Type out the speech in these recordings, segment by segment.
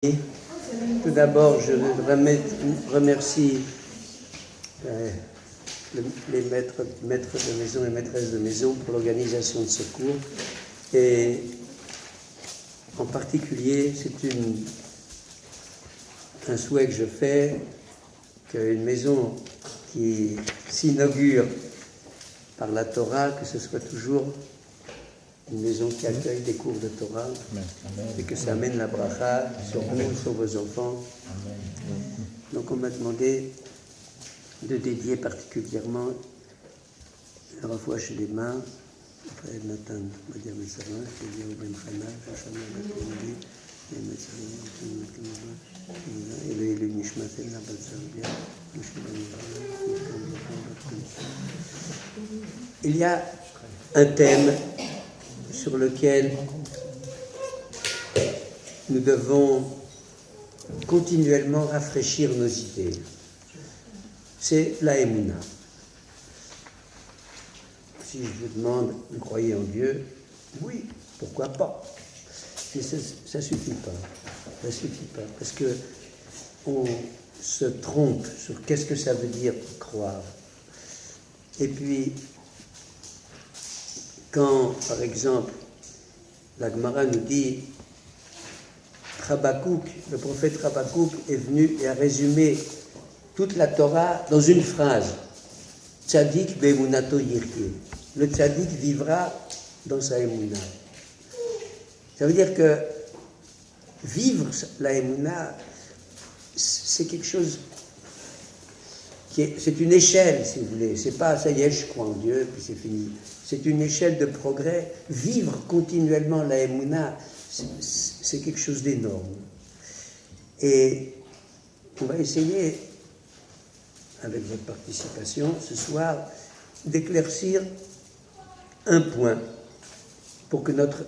Tout d'abord, je remercie les maîtres de maison et maîtresses de maison pour l'organisation de ce cours. Et en particulier, c'est un souhait que je fais qu'une maison qui s'inaugure par la Torah, que ce soit toujours une maison qui accueille des cours de Torah. Amen. Et que ça amène la bracha sur vous, sur vos enfants. Amen. Donc on m'a demandé de dédier particulièrement la refoua chez les mains, après Nathan, Madia Messara, Elia Ben Chana, Shashana Bakouli, et le Nishmatel Nabalzarbia. Il y a un thème sur lequel nous devons continuellement rafraîchir nos idées. C'est la Emouna. Si je vous demande, vous croyez en Dieu? Oui, pourquoi pas? Mais ça ne suffit pas. Ça ne suffit pas. Parce qu'on se trompe sur qu'est-ce que ça veut dire croire. Et puis, quand, par exemple, la Gemara nous dit le prophète Habakkuk est venu et a résumé toute la Torah dans une phrase. Tzadik be'emunato yirkeh. Le tzadik vivra dans sa émouna. Ça veut dire que vivre la émouna, c'est quelque chose c'est une échelle, si vous voulez. C'est pas, ça y est, je crois en Dieu, puis c'est fini. C'est une échelle de progrès. Vivre continuellement la émouna, c'est quelque chose d'énorme. Et on va essayer, avec votre participation ce soir, d'éclaircir un point pour que notre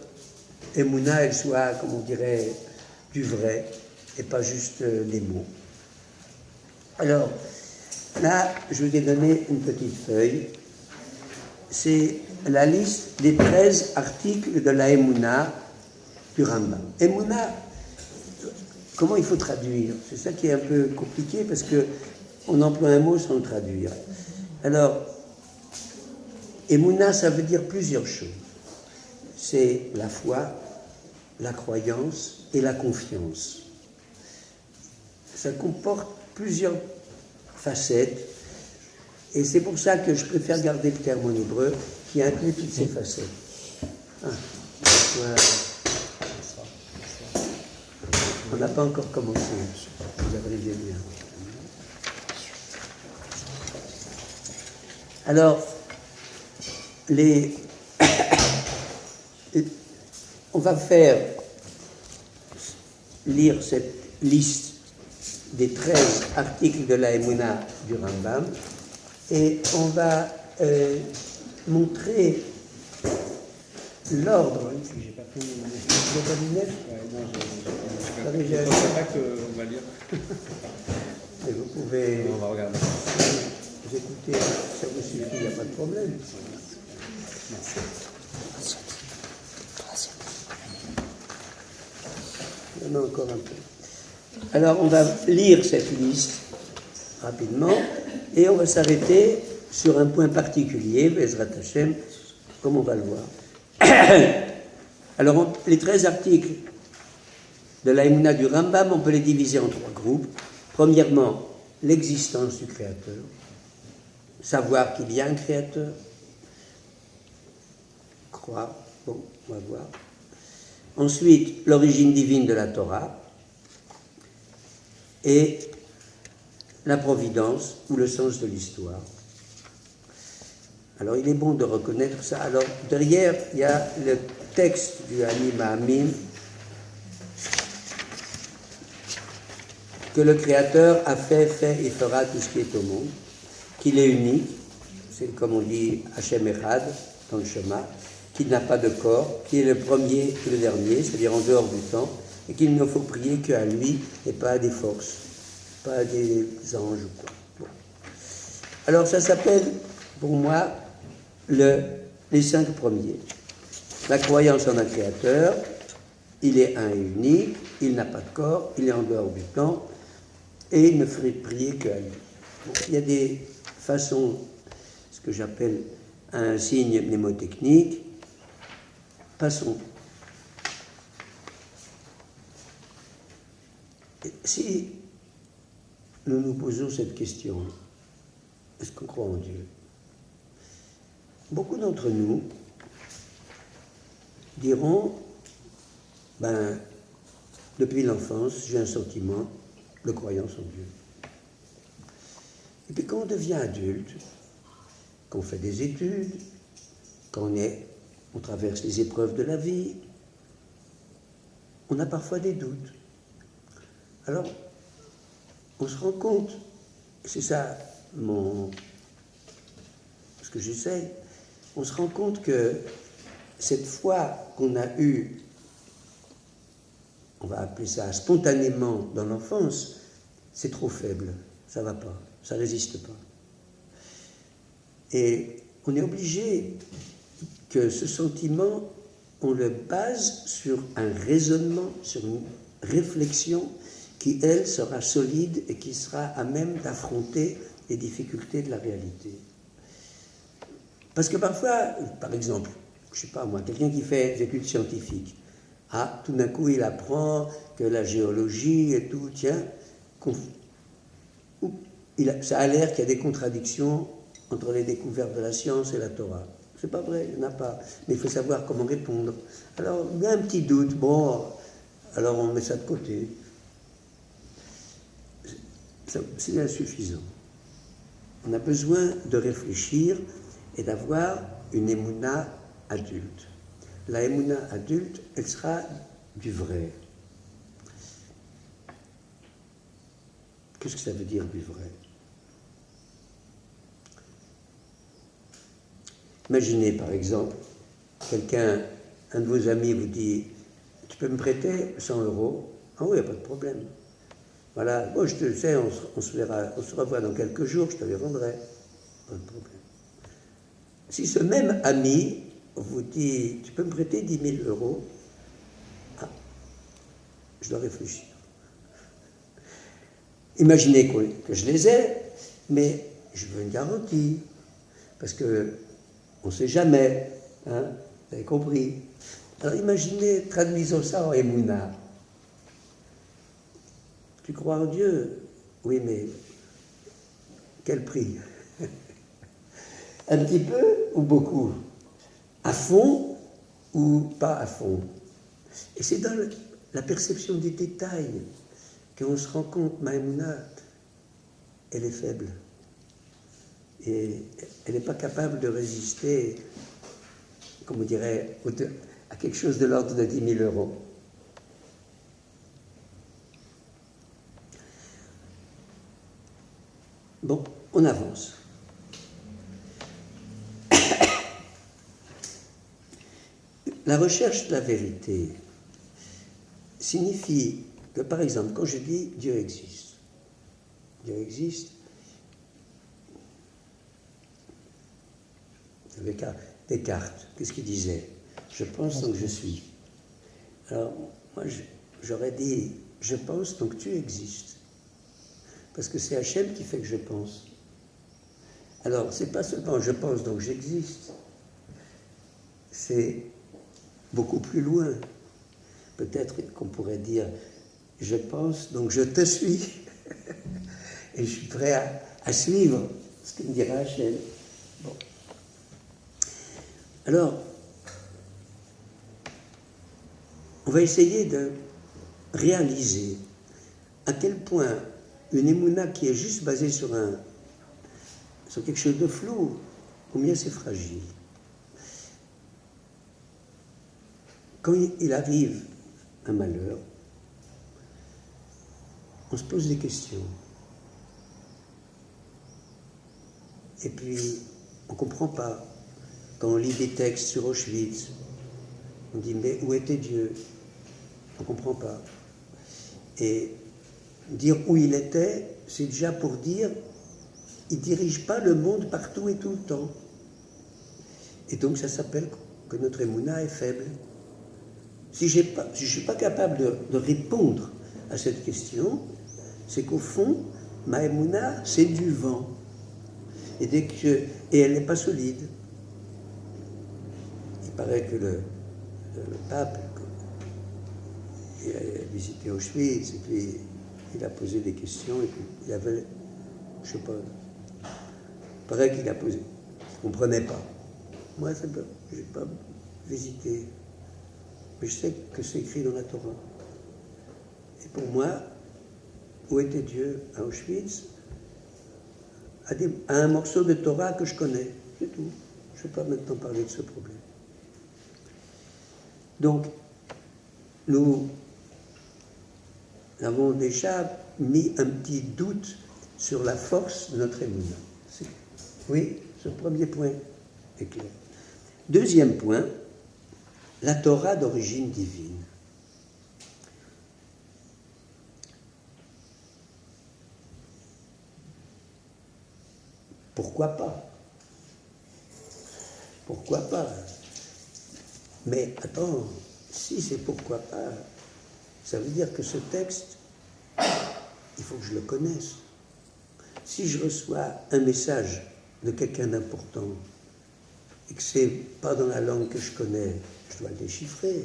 émouna, elle soit, comme on dirait, du vrai, et pas juste des mots. Alors, là, je vous ai donné une petite feuille. C'est la liste des 13 articles de la Emouna du Rambam. Emouna, comment il faut traduire? C'est ça qui est un peu compliqué parce qu'on emploie un mot sans le traduire. Alors, Emouna, ça veut dire plusieurs choses. C'est la foi, la croyance et la confiance. Ça comporte plusieurs facettes, et c'est pour ça que je préfère garder le terme en hébreu qui inclut toutes ces facettes. Voilà. On n'a pas encore commencé, vous abrégez bien. Alors, on va lire cette liste des 13 articles de la Emouna du Rambam, et on va montrer l'ordre. J'ai pas pris les lunettes. Je ne sais pas qu'on va lire. Et vous pouvez. On va regarder. Vous écoutez, ça vous suffit, il n'y a pas de problème. Merci. Il y en a encore un peu. Alors, on va lire cette liste rapidement et on va s'arrêter sur un point particulier, Bezrat Hashem, comme on va le voir. Alors, les 13 articles de la Emouna du Rambam, on peut les diviser en 3 groupes. Premièrement, l'existence du Créateur, savoir qu'il y a un Créateur, croire, bon, on va voir. Ensuite, l'origine divine de la Torah, et la providence ou le sens de l'histoire. Alors, il est bon de reconnaître ça. Alors, derrière, il y a le texte du Ani Ma'amin, que le Créateur a fait et fera tout ce qui est au monde, qu'il est unique, c'est comme on dit Hashem Echad dans le Shema, qu'il n'a pas de corps, qu'il est le premier et le dernier, c'est-à-dire en dehors du temps, et qu'il ne faut prier qu'à lui et pas à des forces, pas à des anges ou quoi. Bon. Alors ça s'appelle, pour moi, les 5 premiers. La croyance en un créateur, il est un et unique, il n'a pas de corps, il est en dehors du temps, et il ne ferait prier qu'à lui. Bon, il y a des façons, ce que j'appelle un signe mnémotechnique. Passons. Si nous nous posons cette question, est-ce qu'on croit en Dieu? Beaucoup d'entre nous diront, depuis l'enfance, j'ai un sentiment de croyance en Dieu. Et puis quand on devient adulte, quand on fait des études, quand on traverse les épreuves de la vie, on a parfois des doutes. Alors, on se rend compte, c'est ça ce que j'essaye, on se rend compte que cette foi qu'on a eue, on va appeler ça spontanément dans l'enfance, c'est trop faible, ça ne va pas, ça ne résiste pas. Et on est obligé que ce sentiment, on le base sur un raisonnement, sur une réflexion qui, elle, sera solide et qui sera à même d'affronter les difficultés de la réalité. Parce que parfois, par exemple, je ne sais pas moi, quelqu'un qui fait des études scientifiques, tout d'un coup il apprend que la géologie et tout, ça a l'air qu'il y a des contradictions entre les découvertes de la science et la Torah. C'est pas vrai, il n'y en a pas. Mais il faut savoir comment répondre. Alors, il y a un petit doute, bon, alors on met ça de côté. C'est insuffisant. On a besoin de réfléchir et d'avoir une émouna adulte. La émouna adulte, elle sera du vrai. Qu'est-ce que ça veut dire du vrai? Imaginez par exemple, un de vos amis vous dit « Tu peux me prêter 100 €? Ah oui, il n'y a pas de problème. Voilà, bon, je te le sais, on se revoit dans quelques jours, je te les rendrai. Pas de problème. Si ce même ami vous dit « Tu peux me prêter 10 000 €? Ah, je dois réfléchir. Imaginez que je les ai, mais je veux une garantie. Parce que on ne sait jamais, hein, vous avez compris. Alors imaginez, traduisons ça en émouna. Tu crois en Dieu? Oui, mais quel prix? Un petit peu ou beaucoup? À fond ou pas à fond? Et c'est dans la perception des détails qu'on se rend compte, ma émouna, elle est faible. Et elle n'est pas capable de résister, comme on dirait, à quelque chose de l'ordre de 10 000 €. Bon, on avance. La recherche de la vérité signifie que, par exemple, quand je dis Dieu existe, avec Descartes, qu'est-ce qu'il disait? Je pense donc je suis. Alors, moi, j'aurais dit, je pense donc tu existes. Parce que c'est Hachem qui fait que je pense. Alors, c'est pas seulement je pense donc j'existe, c'est beaucoup plus loin. Peut-être qu'on pourrait dire, je pense donc je te suis. Et je suis prêt à suivre ce que me dira Hachem. Bon. Alors, on va essayer de réaliser à quel point une émouna qui est juste basée sur quelque chose de flou, combien c'est fragile. Quand il arrive un malheur, on se pose des questions. Et puis, on ne comprend pas. Quand on lit des textes sur Auschwitz, on dit, mais où était Dieu? On ne comprend pas. Et dire où il était, c'est déjà pour dire, il ne dirige pas le monde partout et tout le temps. Et donc ça s'appelle que notre émouna est faible. Si je ne suis pas capable de répondre à cette question, c'est qu'au fond, ma émouna, c'est du vent. Et elle n'est pas solide. Il paraît que le pape il a visité Auschwitz, et puis il a posé des questions, et puis il avait, je ne sais pas, il paraît qu'il a posé, il ne comprenait pas. Moi, je n'ai pas visité, mais je sais que c'est écrit dans la Torah. Et pour moi, où était Dieu à Auschwitz, à un morceau de Torah que je connais, c'est tout. Je ne vais pas maintenant parler de ce problème. Donc, nous avons déjà mis un petit doute sur la force de notre émouna. Oui, ce premier point est clair. Deuxième point, la Torah d'origine divine. Pourquoi pas? Pourquoi pas? Mais attends, si c'est pourquoi pas, ça veut dire que ce texte, il faut que je le connaisse. Si je reçois un message de quelqu'un d'important et que c'est pas dans la langue que je connais, je dois le déchiffrer.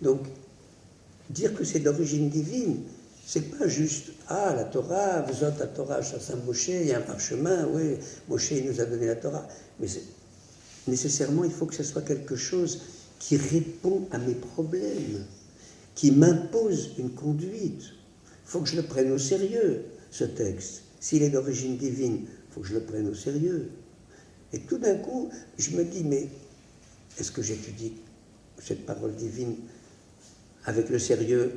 Donc, dire que c'est d'origine divine, c'est pas juste la Torah, vous êtes la Torah, Chassin Moshe, il y a un parchemin, oui, Moshe il nous a donné la Torah, mais nécessairement il faut que ce soit quelque chose qui répond à mes problèmes, qui m'impose une conduite. Il faut que je le prenne au sérieux, ce texte. S'il est d'origine divine, il faut que je le prenne au sérieux. Et tout d'un coup, je me dis, mais est-ce que j'étudie cette parole divine avec le sérieux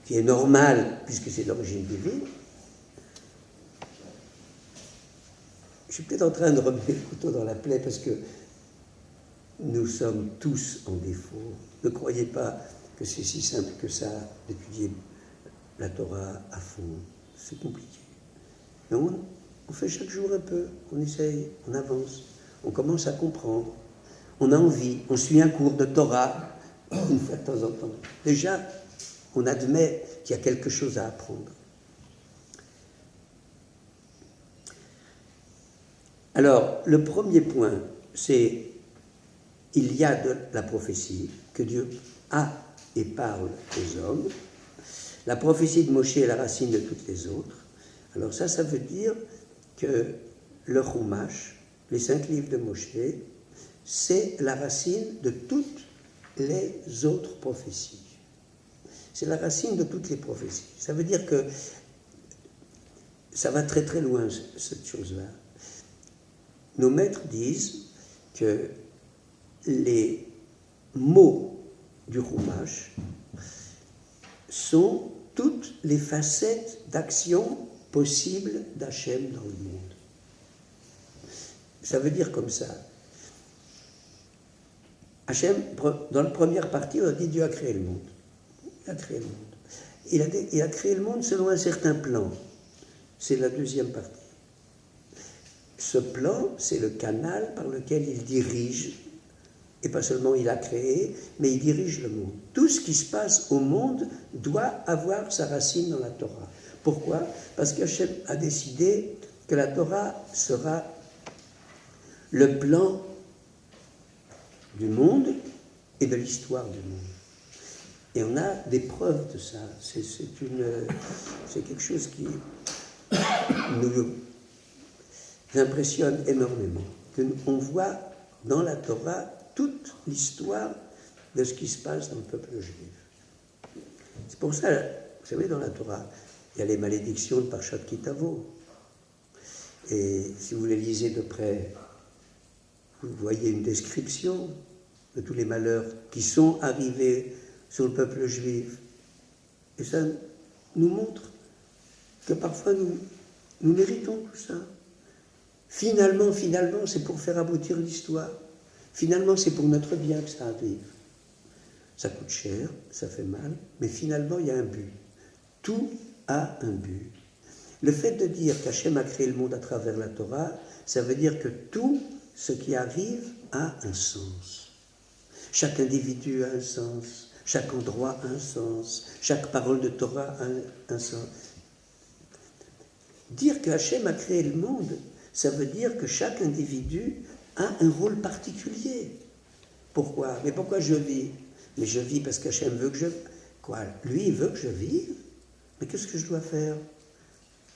qui est normal, puisque c'est d'origine divine? Je suis peut-être en train de remettre le couteau dans la plaie, parce que nous sommes tous en défaut. Ne croyez pas que c'est si simple que ça d'étudier la Torah à fond. C'est compliqué. Mais on fait chaque jour un peu, on essaye, on avance, on commence à comprendre, on a envie, on suit un cours de Torah une fois de temps en temps. Déjà, on admet qu'il y a quelque chose à apprendre. Alors, le premier point, c'est il y a de la prophétie que Dieu a et parle aux hommes. La prophétie de Moshe est la racine de toutes les autres. Alors ça veut dire que le Chumash, les 5 livres de Moshe, c'est la racine de toutes les autres prophéties. C'est la racine de toutes les prophéties. Ça veut dire que ça va très très loin, cette chose-là. Nos maîtres disent que les mots du Chumash sont toutes les facettes d'action possibles d'Hachem dans le monde. Ça veut dire comme ça. Hachem, dans la première partie, on a dit Dieu a créé le monde. Il a créé le monde. Il a créé le monde selon un certain plan. C'est la deuxième partie. Ce plan, c'est le canal par lequel il dirige, et pas seulement il a créé, mais il dirige le monde. Tout ce qui se passe au monde doit avoir sa racine dans la Torah. Pourquoi? Parce qu'Hachem a décidé que la Torah sera le plan du monde et de l'histoire du monde. Et on a des preuves de ça. C'est quelque chose qui nous impressionne énormément. On voit dans la Torah toute l'histoire de ce qui se passe dans le peuple juif. C'est pour ça, vous savez, dans la Torah, il y a les malédictions de Parshat Kitavo. Et si vous les lisez de près, vous voyez une description de tous les malheurs qui sont arrivés sur le peuple juif. Et ça nous montre que parfois nous méritons tout ça. Finalement, c'est pour faire aboutir l'histoire. Finalement, c'est pour notre bien que ça arrive. Ça coûte cher, ça fait mal, mais finalement, il y a un but. Tout a un but. Le fait de dire qu'Hachem a créé le monde à travers la Torah, ça veut dire que tout ce qui arrive a un sens. Chaque individu a un sens, chaque endroit a un sens, chaque parole de Torah a un sens. Dire que Hachem a créé le monde, ça veut dire que chaque individu a un rôle particulier. Pourquoi? Mais pourquoi je vis? Mais je vis parce qu'Hachem veut que je... Quoi? Lui, il veut que je vive? Mais qu'est-ce que je dois faire?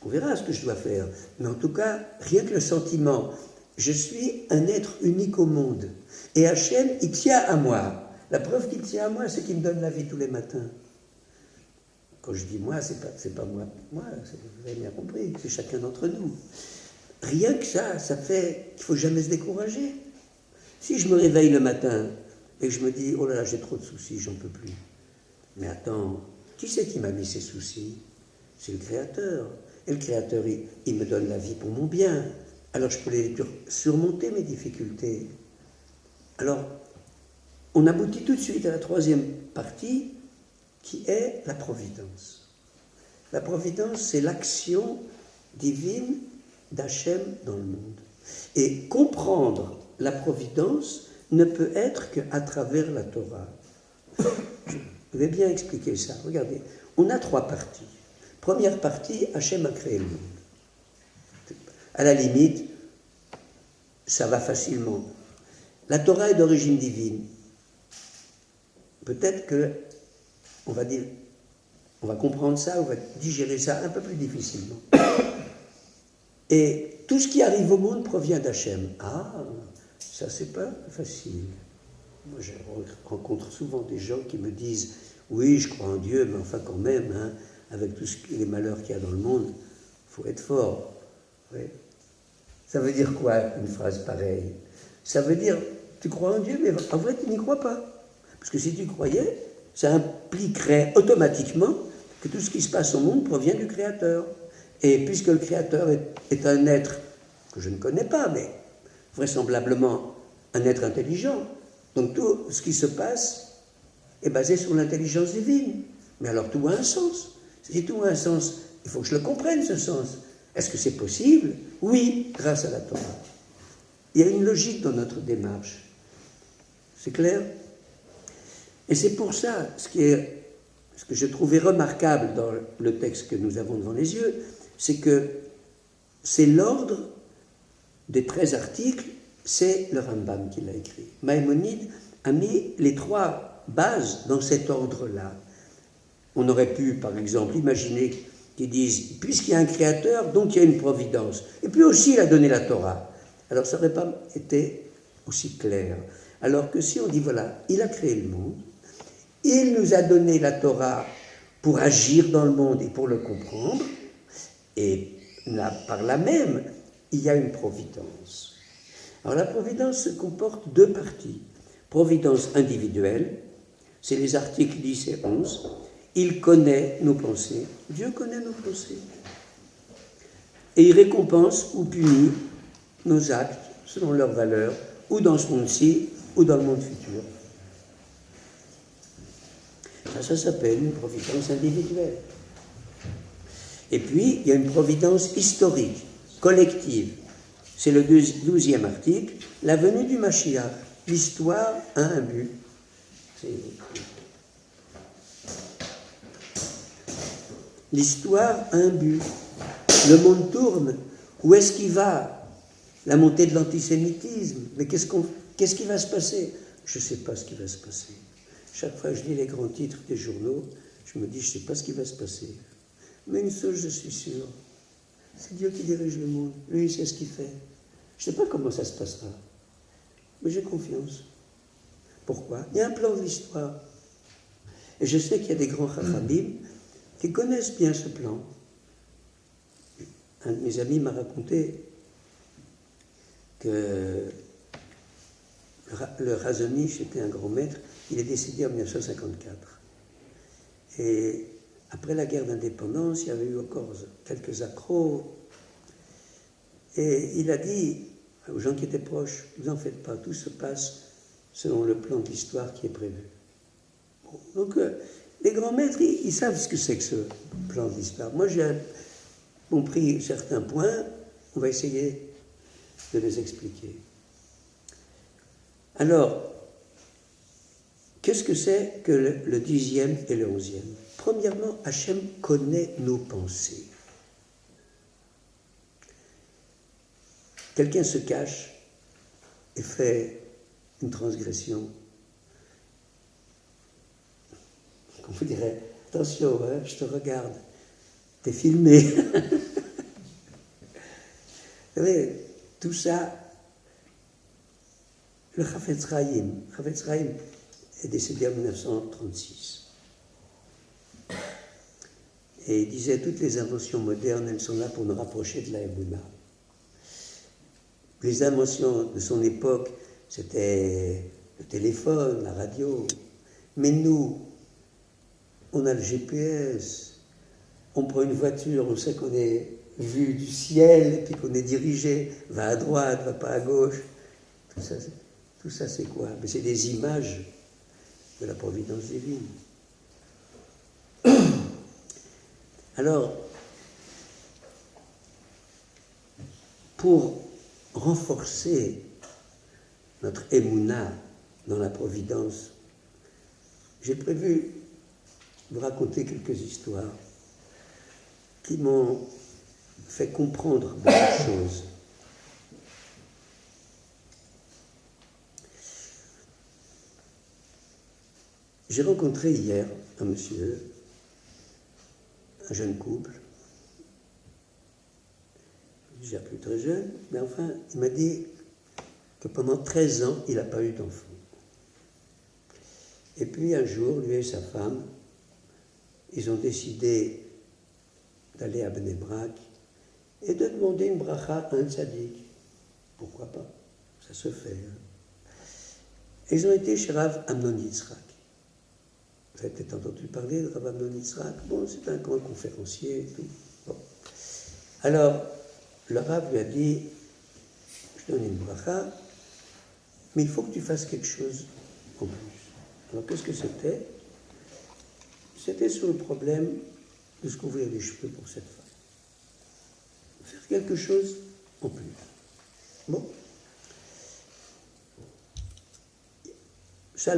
On verra ce que je dois faire. Mais en tout cas, rien que le sentiment, je suis un être unique au monde. Et Hachem, il tient à moi. La preuve qu'il tient à moi, c'est qu'il me donne la vie tous les matins. Quand je dis moi, c'est pas moi. Moi, vous avez bien compris, c'est chacun d'entre nous. Rien que ça fait qu'il ne faut jamais se décourager. Si je me réveille le matin et que je me dis, oh là là, j'ai trop de soucis, j'en peux plus. Mais attends, qui c'est qui m'a mis ces soucis? C'est le Créateur. Et le Créateur, il me donne la vie pour mon bien. Alors je peux surmonter mes difficultés. Alors, on aboutit tout de suite à la troisième partie, qui est la providence. La providence, c'est l'action divine d'Hachem dans le monde. Et comprendre la providence ne peut être qu'à travers la Torah. Je vais bien expliquer ça. Regardez, on a trois parties. Première partie, Hachem a créé le monde. À la limite, ça va facilement. La Torah est d'origine divine. Peut-être que on va comprendre ça, on va digérer ça un peu plus difficilement. Et tout ce qui arrive au monde provient d'Hachem. Ah, ça c'est pas facile. Moi je rencontre souvent des gens qui me disent « Oui, je crois en Dieu, mais enfin quand même, hein, avec tous les malheurs qu'il y a dans le monde, il faut être fort. » Ouais. Ça veut dire quoi une phrase pareille? Ça veut dire « Tu crois en Dieu, mais en vrai tu n'y crois pas. » Parce que si tu croyais, ça impliquerait automatiquement que tout ce qui se passe au monde provient du Créateur. Et puisque le Créateur est un être que je ne connais pas, mais vraisemblablement un être intelligent, donc tout ce qui se passe est basé sur l'intelligence divine. Mais alors tout a un sens. Si tout a un sens, il faut que je le comprenne, ce sens. Est-ce que c'est possible? Oui, grâce à la Torah. Il y a une logique dans notre démarche. C'est clair? Et c'est pour ça, ce que je trouvais remarquable dans le texte que nous avons devant les yeux, c'est que c'est l'ordre des 13 articles, c'est le Rambam qui l'a écrit. Maïmonide a mis les trois bases dans cet ordre-là. On aurait pu, par exemple, imaginer qu'ils disent « puisqu'il y a un créateur, donc il y a une providence ». Et puis aussi, il a donné la Torah. Alors ça n'aurait pas été aussi clair. Alors que si on dit « voilà, il a créé le monde », il nous a donné la Torah pour agir dans le monde et pour le comprendre, et là, par là même, il y a une providence. Alors la providence se comporte deux parties. Providence individuelle, c'est les articles 10 et 11. Il connaît nos pensées, Dieu connaît nos pensées. Et il récompense ou punit nos actes selon leur valeur, ou dans ce monde-ci, ou dans le monde futur. Ça s'appelle une providence individuelle. Et puis, il y a une providence historique, collective. C'est le 12e article, la venue du Mashiach. L'histoire a un but. L'histoire a un but. Le monde tourne. Où est-ce qu'il va? La montée de l'antisémitisme. Mais qu'est-ce qui va se passer? Je ne sais pas ce qui va se passer. Chaque fois que je lis les grands titres des journaux, je me dis, je ne sais pas ce qui va se passer. Mais une chose, je suis sûr, c'est Dieu qui dirige le monde. Lui, il sait ce qu'il fait. Je ne sais pas comment ça se passera, mais j'ai confiance. Pourquoi? Il y a un plan de l'histoire. Et je sais qu'il y a des grands chachamim qui connaissent bien ce plan. Un de mes amis m'a raconté que le Razonich était un grand maître. Il est décédé en 1954. Et après la guerre d'indépendance, il y avait eu encore quelques accros. Et il a dit aux gens qui étaient proches, « Vous en faites pas, tout se passe selon le plan de l'histoire qui est prévu. » Bon, donc, les grands maîtres, ils savent ce que c'est que ce plan de l'histoire. Moi, j'ai compris certains points, on va essayer de les expliquer. Alors, Qu'est-ce que c'est que le 10e et le 11e? Premièrement, Hachem connaît nos pensées. Quelqu'un se cache et fait une transgression. On vous dirait, attention, hein, je te regarde, t'es filmé. Vous savez, tout ça, le Chafetz Chaim est décédé en 1936. Et il disait, toutes les inventions modernes, elles sont là pour nous rapprocher de la Emouna. Les inventions de son époque, c'était le téléphone, la radio. Mais nous, on a le GPS, on prend une voiture, on sait qu'on est vu du ciel, et puis qu'on est dirigé, va à droite, va pas à gauche. Tout ça c'est quoi? Mais c'est des images de la providence divine. Alors, pour renforcer notre émouna dans la providence, j'ai prévu vous raconter quelques histoires qui m'ont fait comprendre beaucoup de choses. J'ai rencontré hier un monsieur, un jeune couple, déjà plus très jeune, mais enfin, il m'a dit que pendant 13 ans, il n'a pas eu d'enfant. Et puis un jour, lui et sa femme, ils ont décidé d'aller à Bnei Brak et de demander une bracha à un tzaddik. Pourquoi pas? Ça se fait. Hein. Et ils ont été chez Rav Amnon Yitzhak. Vous avez peut-être entendu parler de Rav Amnon Yitzhak. Bon, c'est un grand conférencier et tout. Bon. Alors, le Rav lui a dit, je donne une bracha, mais il faut que tu fasses quelque chose en plus. Alors, qu'est-ce que c'était? C'était sur le problème de se couvrir les cheveux pour cette femme. Faire quelque chose en plus. Bon. Ça,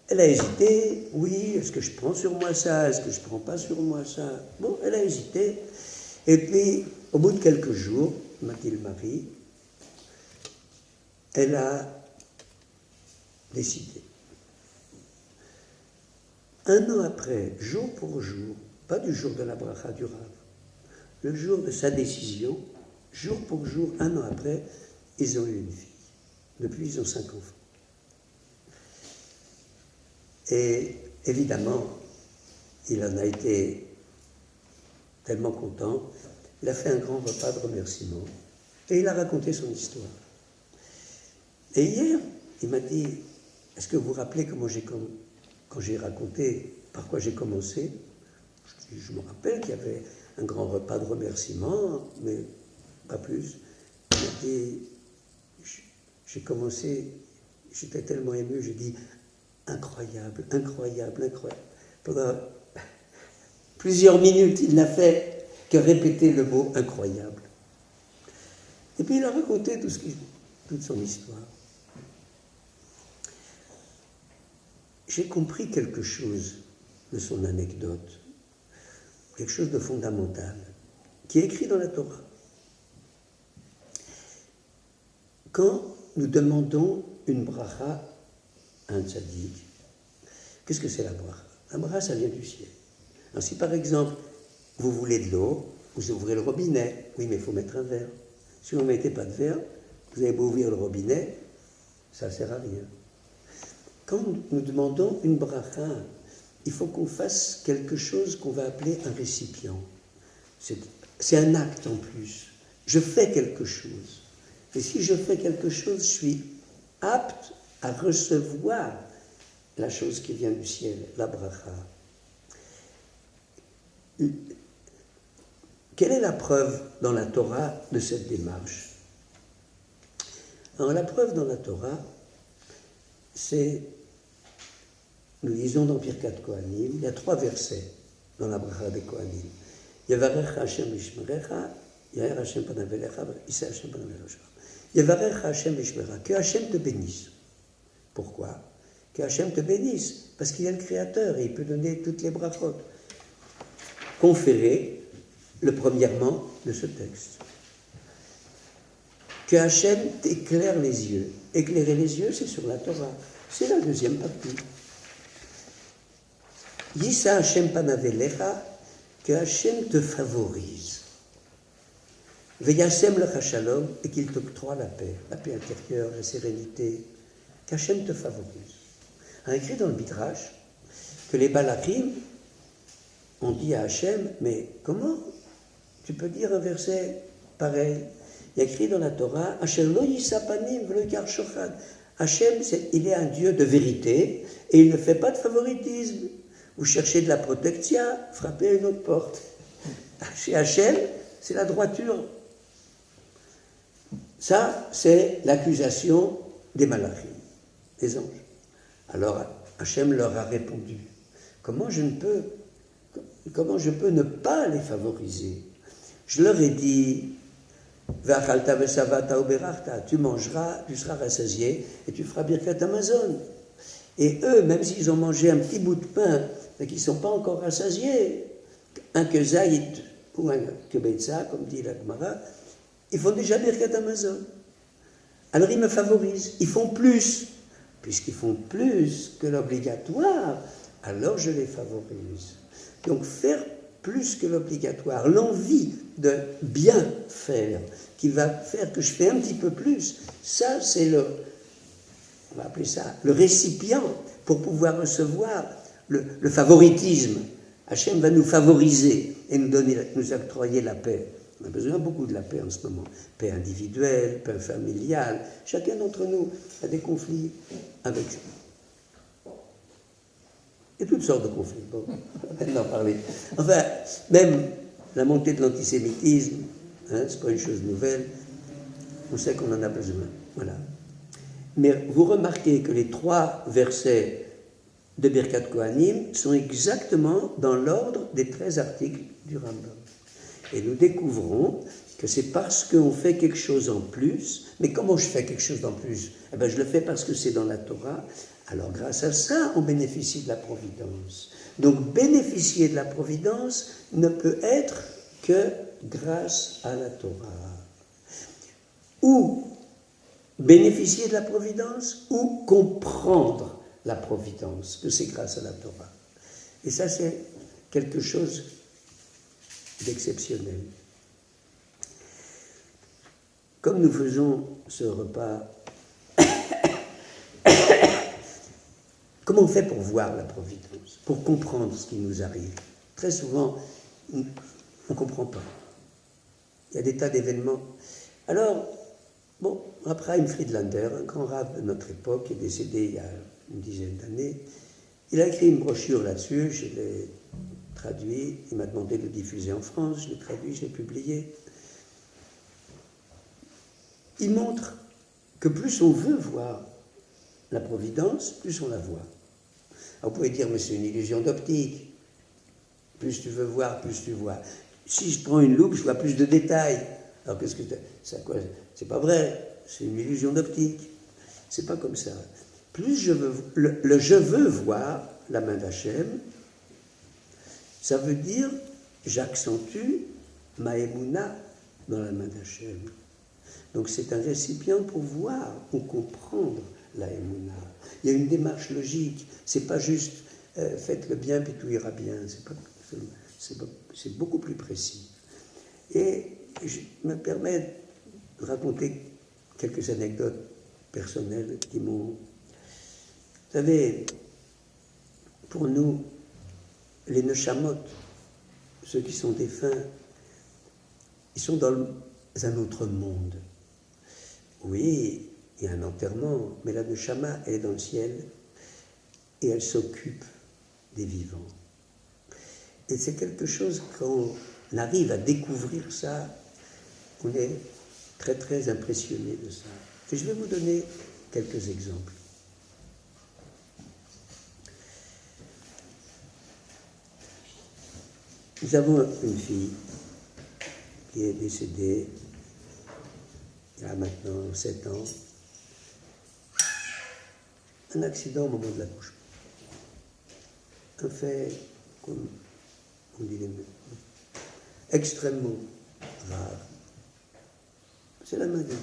elle a hésité. Oui, est-ce que je prends sur moi ça? Est-ce que je ne prends pas sur moi ça? Bon, elle a hésité. Et puis, au bout de quelques jours, m'a dit le mari, elle a décidé. Un an après, jour pour jour, pas du jour de la bracha du Rav, le jour de sa décision, jour pour jour, un an après, ils ont eu une fille. Depuis, ils ont 5 enfants. Et évidemment, il en a été tellement content, il a fait un grand repas de remerciement et il a raconté son histoire. Et hier, il m'a dit, est-ce que vous vous rappelez quand j'ai raconté par quoi j'ai commencé? Je me rappelle qu'il y avait un grand repas de remerciement, mais pas plus. Il m'a dit, j'ai commencé, j'étais tellement ému, j'ai dit, incroyable, incroyable, incroyable. Pendant plusieurs minutes, il n'a fait que répéter le mot incroyable. Et puis il a raconté toute son histoire. J'ai compris quelque chose de son anecdote, quelque chose de fondamental, qui est écrit dans la Torah. Quand nous demandons une bracha à un tzaddik, qu'est-ce que c'est la bracha? La bracha, ça vient du ciel. Alors si par exemple, vous voulez de l'eau, vous ouvrez le robinet, oui, mais il faut mettre un verre. Si vous ne mettez pas de verre, vous avez beau ouvrir le robinet, ça ne sert à rien. Quand nous demandons une bracha, il faut qu'on fasse quelque chose qu'on va appeler un récipient. C'est un acte en plus. Je fais quelque chose. Et si je fais quelque chose, je suis apte à recevoir la chose qui vient du ciel, la bracha. Quelle est la preuve dans la Torah de cette démarche? Alors la preuve dans la Torah, c'est, nous lisons dans Birkat Kohanim, il y a 3 versets dans la bracha des Kohanim. Yavarecha Hashem Mishmerecha, Yair Hashem Panav Elecha, Yiseh Hashem Panav Elecha. Yavarecha Hashem Mishmerecha, que Hashem te bénisse. Pourquoi? que Hachem te bénisse, parce qu'il est le Créateur et il peut donner toutes les brachot conférées le premièrement de ce texte. Que Hachem t'éclaire les yeux. Éclairer les yeux, c'est sur la Torah. C'est la deuxième partie. Yissa Hachem panavelecha, que Hachem te favorise. Veyasem lecha shalom, et qu'il t'octroie la paix intérieure, la sérénité. Qu'Hachem te favorise. On a écrit dans le Midrash que les Balachim ont dit à Hachem, mais comment tu peux dire un verset pareil? Il y a écrit dans la Torah, Hachem lo yisapanim v'lo yikar shochad. Hachem, il est un Dieu de vérité et il ne fait pas de favoritisme. Vous cherchez de la protection, frappez à une autre porte. Chez Hachem, c'est la droiture. Ça, c'est l'accusation des malachim, des anges. Alors, Hachem leur a répondu, comment je peux ne pas les favoriser? Je leur ai dit, tu mangeras, tu seras rassasié et tu feras birkat Amazon. Et eux, même s'ils ont mangé un petit bout de pain, mais qu'ils ne sont pas encore rassasiés, un kezaït ou un kebetza, comme dit la Gemara, ils font déjà birkat Amazon. Alors ils me favorisent, ils font plus. Puisqu'ils font plus que l'obligatoire, alors je les favorise. Donc faire plus que l'obligatoire, l'envie de bien faire, qui va faire que je fais un petit peu plus, ça c'est on va appeler ça, le récipient pour pouvoir recevoir le favoritisme. Hachem va nous favoriser et nous octroyer la paix. On a besoin beaucoup de la paix en ce moment. Paix individuelle, paix familiale. Chacun d'entre nous a des conflits avec ça. Et toutes sortes de conflits. Bon, on va maintenant parler. Enfin, même la montée de l'antisémitisme, c'est pas une chose nouvelle. On sait qu'on en a besoin. Voilà. Mais vous remarquez que les 3 versets de Birkat Kohanim sont exactement dans l'ordre des 13 articles du Rambam. Et nous découvrons que c'est parce qu'on fait quelque chose en plus. Mais comment je fais quelque chose en plus? Eh bien, je le fais parce que c'est dans la Torah. Alors, grâce à ça, on bénéficie de la providence. Donc, bénéficier de la providence ne peut être que grâce à la Torah. Ou bénéficier de la providence, ou comprendre la providence, que c'est grâce à la Torah. Et ça, c'est quelque chose d'exceptionnel. Comme nous faisons ce repas, comment on fait pour voir la providence, pour comprendre ce qui nous arrive? Très souvent, on ne comprend pas. Il y a des tas d'événements. Alors, bon, Abraham Friedlander, un grand rabbin de notre époque, qui est décédé il y a une dizaine d'années, il a écrit une brochure là-dessus, je l'ai traduit, il m'a demandé de le diffuser en France, je l'ai traduit, je l'ai publié. Il montre que plus on veut voir la providence, plus on la voit. Alors vous pouvez dire, mais c'est une illusion d'optique. Plus tu veux voir, plus tu vois. Si je prends une loupe, je vois plus de détails. Alors qu'est-ce que c'est quoi? C'est pas vrai, c'est une illusion d'optique. C'est pas comme ça. Plus je veux, je veux voir la main d'Hachem, ça veut dire j'accentue ma émouna dans la main d'Hachem. Donc c'est un récipient pour voir, pour comprendre la émouna. Il y a une démarche logique. C'est pas juste faites le bien puis tout ira bien. C'est beaucoup plus précis. Et je me permets de raconter quelques anecdotes personnelles qui m'ont... Vous savez, pour nous, les neshamot, ceux qui sont défunts, ils sont dans un autre monde. Oui, il y a un enterrement, mais la neshama, elle est dans le ciel et elle s'occupe des vivants. Et c'est quelque chose, quand on arrive à découvrir ça, on est très très impressionné de ça. Et je vais vous donner quelques exemples. Nous avons une fille qui est décédée il y a maintenant 7 ans. un accident au moment de l'accouchement. Un fait, comme on dit les mots, extrêmement rare. C'est la main de Dieu.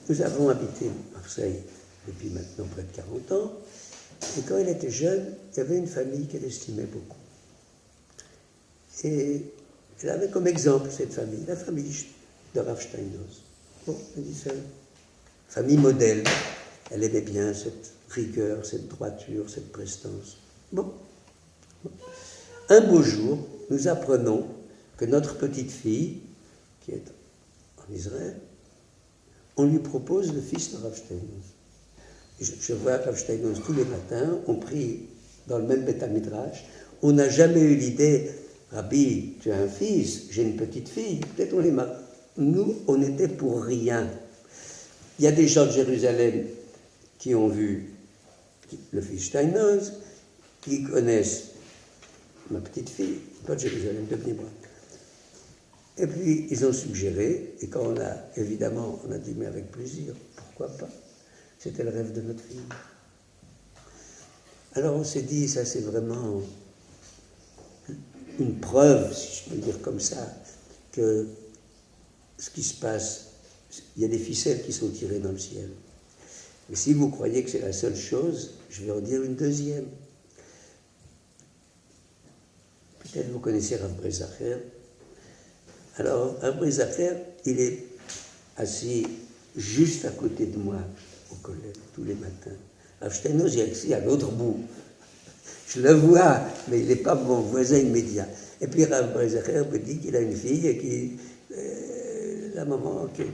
Nous avons habité Marseille depuis maintenant près de 40 ans, et quand elle était jeune, il y avait une famille qu'elle estimait beaucoup. Et elle avait comme exemple cette famille, la famille de Rav Steinhaus. Bon, elle dit ça, famille modèle. Elle aimait bien cette rigueur, cette droiture, cette prestance. Bon. Un beau jour, nous apprenons que notre petite fille, qui est en Israël, on lui propose le fils de Rav Steinhaus. Je vois Rav Steinhaus tous les matins, on prie dans le même Beth Midrash. On n'a jamais eu l'idée, Rabbi, tu as un fils, j'ai une petite fille, peut-être on les marie. Nous, on n'était pour rien. Il y a des gens de Jérusalem qui ont vu le fils Steinhaus, qui connaissent ma petite fille, pas de Jérusalem, de Bnei Brak. Et puis, ils ont suggéré, et quand on a, évidemment, on a dit, mais avec plaisir, pourquoi pas? C'était le rêve de notre fille. Alors on s'est dit, ça c'est vraiment une preuve, si je peux dire comme ça, que ce qui se passe, il y a des ficelles qui sont tirées dans le ciel. Mais si vous croyez que c'est la seule chose, je vais en dire une deuxième. Peut-être vous connaissez Rav Brezacher. Alors, Rav Brezacher, il est assis juste à côté de moi au collège, tous les matins. Rav Steinhaus, il est assis à l'autre bout. Je le vois, mais il n'est pas mon voisin immédiat. Et puis Rav Brezacher me dit qu'il a une fille et qui, la maman, qui est une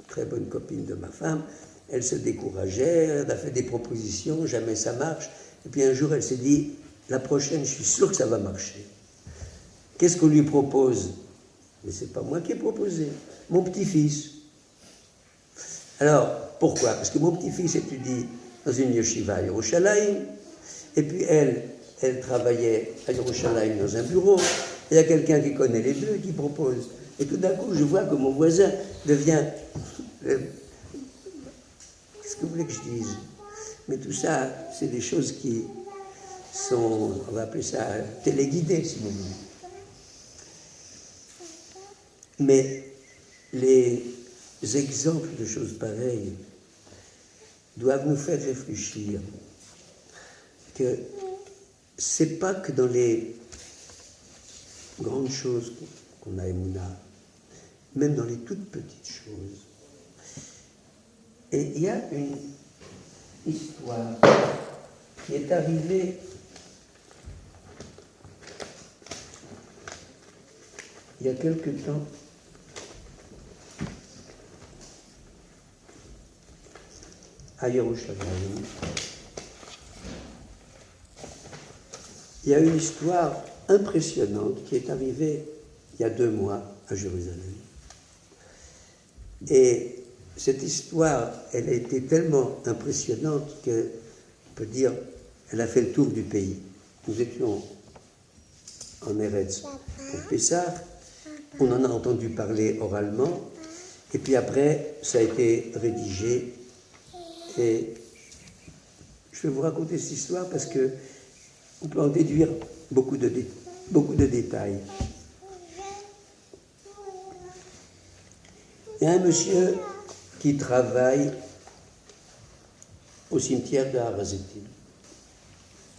très bonne copine de ma femme, elle se décourageait, elle a fait des propositions, jamais ça marche. Et puis un jour, elle s'est dit, la prochaine, je suis sûre que ça va marcher. Qu'est-ce qu'on lui propose? Mais ce n'est pas moi qui ai proposé, mon petit-fils. Alors, pourquoi? Parce que mon petit-fils étudie dans une yeshiva à Yerushalayim, et puis elle travaillait à Yerushalayim dans un bureau, et il y a quelqu'un qui connaît les deux qui propose. Et tout d'un coup, je vois que mon voisin devient... Qu'est-ce que vous voulez que je dise? Mais tout ça, c'est des choses qui sont, on va appeler ça téléguidées, si vous voulez. Mais les exemples de choses pareilles doivent nous faire réfléchir que c'est pas que dans les grandes choses qu'on a émouna, même dans les toutes petites choses. Et il y a une histoire qui est arrivée il y a quelque temps. À Yerushalayim. Il y a une histoire impressionnante qui est arrivée il y a 2 mois à Jérusalem. Et cette histoire, elle a été tellement impressionnante que, on peut dire, elle a fait le tour du pays. Nous étions en Eretz pour Pessah, on en a entendu parler oralement, et puis après, ça a été rédigé. Et je vais vous raconter cette histoire parce qu'on peut en déduire beaucoup de détails. Il y a un monsieur qui travaille au cimetière de Har-Hazeitim,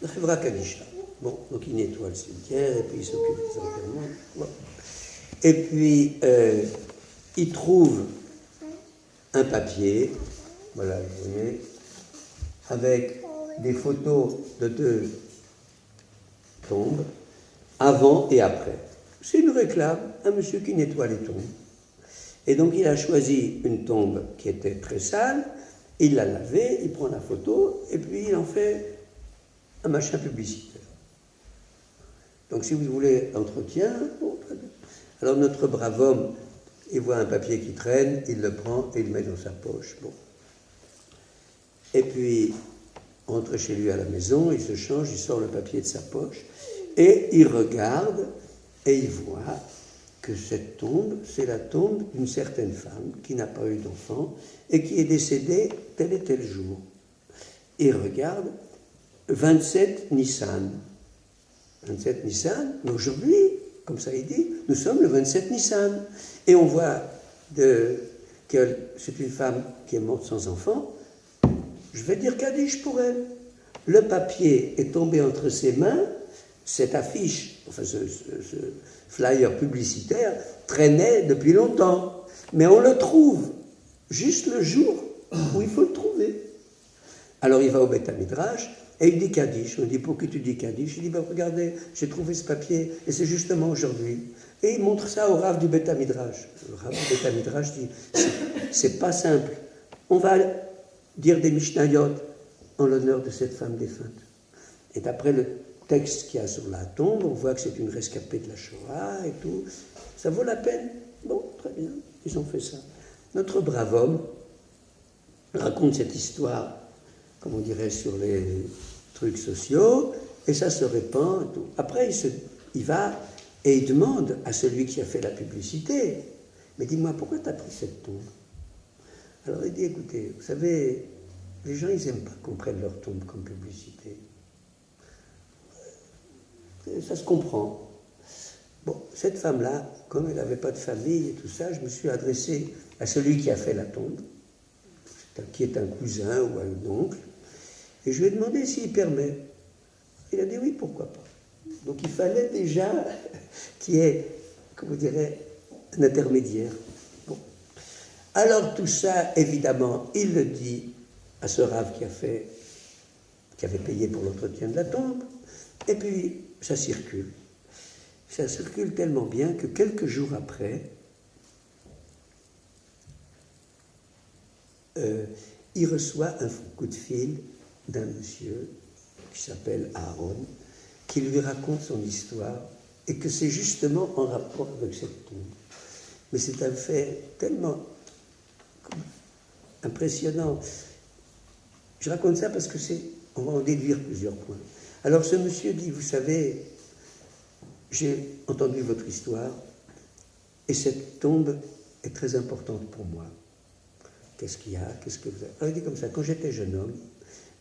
la Chevra Kadisha. Bon, donc il nettoie le cimetière et puis il s'occupe des enterrements. Bon. Et puis il trouve un papier, voilà, vous voyez, avec des photos de 2 tombes, avant et après. C'est une réclame, un monsieur qui nettoie les tombes. Et donc il a choisi une tombe qui était très sale, il l'a lavée, il prend la photo, et puis il en fait un machin publicitaire. Donc si vous voulez entretien, bon, très bien. Alors notre brave homme, il voit un papier qui traîne, il le prend et il le met dans sa poche. Bon. Et puis, rentre chez lui à la maison, il se change, il sort le papier de sa poche, et il regarde, et il voit que cette tombe, c'est la tombe d'une certaine femme qui n'a pas eu d'enfant, et qui est décédée tel et tel jour. il regarde 27 Nissan. 27 Nissan, mais aujourd'hui, comme ça il dit, nous sommes le 27 Nissan. Et on voit que c'est une femme qui est morte sans enfant. Je vais dire Kaddish pour elle. Le papier est tombé entre ses mains, cette affiche, enfin ce flyer publicitaire, traînait depuis longtemps. Mais on le trouve juste le jour où il faut le trouver. Alors il va au Beth Midrash et il dit Kaddish. On dit pour qui tu dis Kaddish? Il dit regardez, j'ai trouvé ce papier et c'est justement aujourd'hui. Et il montre ça au Rav du Beth Midrash. Le Rav du Beth Midrash dit c'est pas simple. On va dire des Mishnayot en l'honneur de cette femme défunte. Et d'après le texte qu'il y a sur la tombe, on voit que c'est une rescapée de la Shoah et tout. Ça vaut la peine? Bon, très bien, ils ont fait ça. Notre brave homme raconte cette histoire, comme on dirait, sur les trucs sociaux, et ça se répand et tout. Après, il va et il demande à celui qui a fait la publicité, mais dis-moi, pourquoi tu as pris cette tombe? Alors il dit, écoutez, vous savez, les gens, ils n'aiment pas qu'on prenne leur tombe comme publicité. Ça se comprend. Bon, cette femme-là, comme elle n'avait pas de famille et tout ça, je me suis adressé à celui qui a fait la tombe, qui est un cousin ou un oncle, et je lui ai demandé s'il permet. Il a dit oui, pourquoi pas. Donc il fallait déjà qu'il y ait, comment on dirait, un intermédiaire. Bon. Alors tout ça, évidemment, il le dit à ce rave qui avait payé pour l'entretien de la tombe, et puis ça circule. Ça circule tellement bien que quelques jours après, il reçoit un coup de fil d'un monsieur qui s'appelle Aaron, qui lui raconte son histoire, et que c'est justement en rapport avec cette tombe. Mais c'est un fait tellement impressionnant. Je raconte ça parce que on va en déduire plusieurs points. Alors ce monsieur dit, vous savez, j'ai entendu votre histoire, et cette tombe est très importante pour moi. Qu'est-ce qu'il y a? Qu'est-ce que vous avez? Alors il dit comme ça, quand j'étais jeune homme,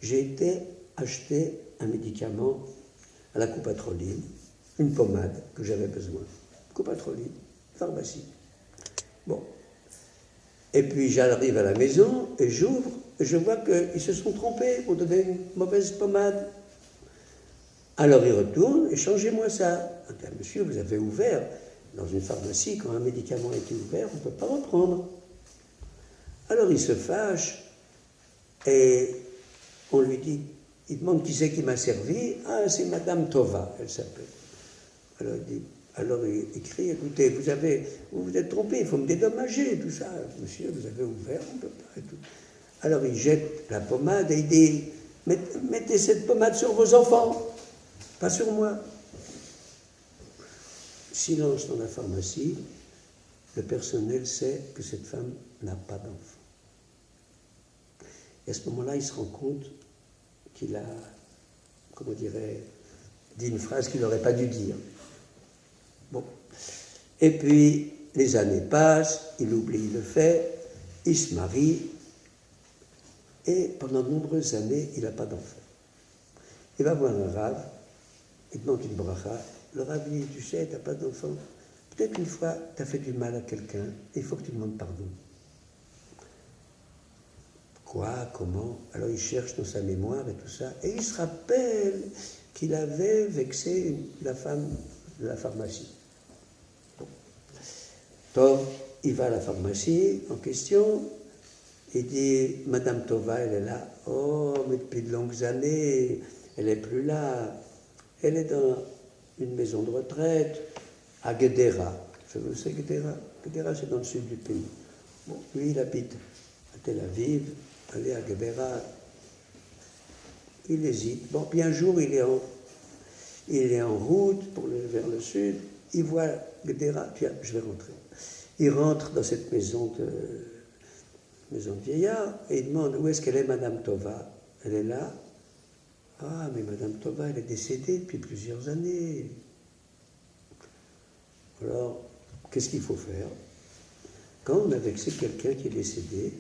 j'ai été acheter un médicament à la coupatroline, une pommade que j'avais besoin. Coupatroline, pharmacie. Bon. Et puis j'arrive à la maison et j'ouvre, et je vois qu'ils se sont trompés pour donner une mauvaise pommade. Alors il retourne et changez-moi ça. Monsieur, vous avez ouvert dans une pharmacie, quand un médicament a été ouvert, on ne peut pas reprendre. Alors il se fâche et on lui dit, il demande qui c'est qui m'a servi. Ah, c'est Madame Tova, elle s'appelle. Alors il crie, écoutez, vous vous êtes trompé, il faut me dédommager, tout ça. Monsieur, vous avez ouvert, on ne peut pas et tout. Alors il jette la pommade et il dit, mettez cette pommade sur vos enfants, pas sur moi. Silence dans la pharmacie, le personnel sait que cette femme n'a pas d'enfant. Et à ce moment-là, il se rend compte qu'il a, comment on dirait, dit une phrase qu'il n'aurait pas dû dire. Bon. Et puis, les années passent, il oublie le fait, il se marie, et pendant de nombreuses années, il n'a pas d'enfant. Il va voir un rave, il demande une bracha. Le rave dit, tu sais, tu n'as pas d'enfant. Peut-être une fois, tu as fait du mal à quelqu'un, et il faut que tu demandes pardon. Quoi? Comment? Alors il cherche dans sa mémoire et tout ça, et il se rappelle qu'il avait vexé la femme de la pharmacie. Bon. Donc, il va à la pharmacie en question, il dit, Madame Tova, elle est là. Oh, mais depuis de longues années, elle n'est plus là. Elle est dans une maison de retraite à Guédera. Vous savez, Guédera? Guédera, c'est dans le sud du pays. Bon, lui, il habite à Tel Aviv, aller à Guédera. Il hésite. Bon, puis un jour, il est en route vers le sud. Il voit Guédera. Tiens, je vais rentrer. Il rentre dans cette maison de vieillard et il demande où est-ce qu'elle est, Madame Tova. Elle est là. Ah, mais Madame Tova, elle est décédée depuis plusieurs années. Alors, qu'est-ce qu'il faut faire? Quand on a vexé quelqu'un qui est décédé,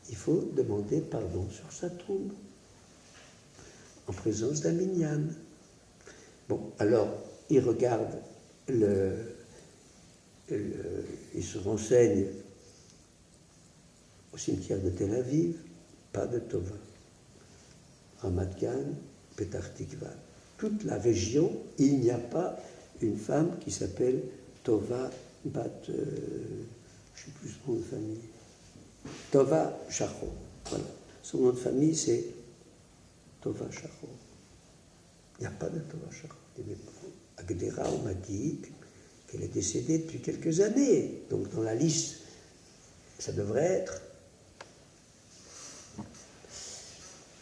il faut demander pardon sur sa tombe. en présence d'un minyan. Bon, alors, il regarde il se renseigne au cimetière de Tel Aviv, pas de Tova. Ramat Gan, Petah Tikva. Toute la région, il n'y a pas une femme qui s'appelle Tova Bat, je ne sais plus son nom de famille, Tova Shachor. Voilà. Son nom de famille, c'est Tova Shachor. Il n'y a pas de Tova Shachor. Agdera, on m'a dit qu'elle est décédée depuis quelques années. Donc dans la liste, ça devrait être.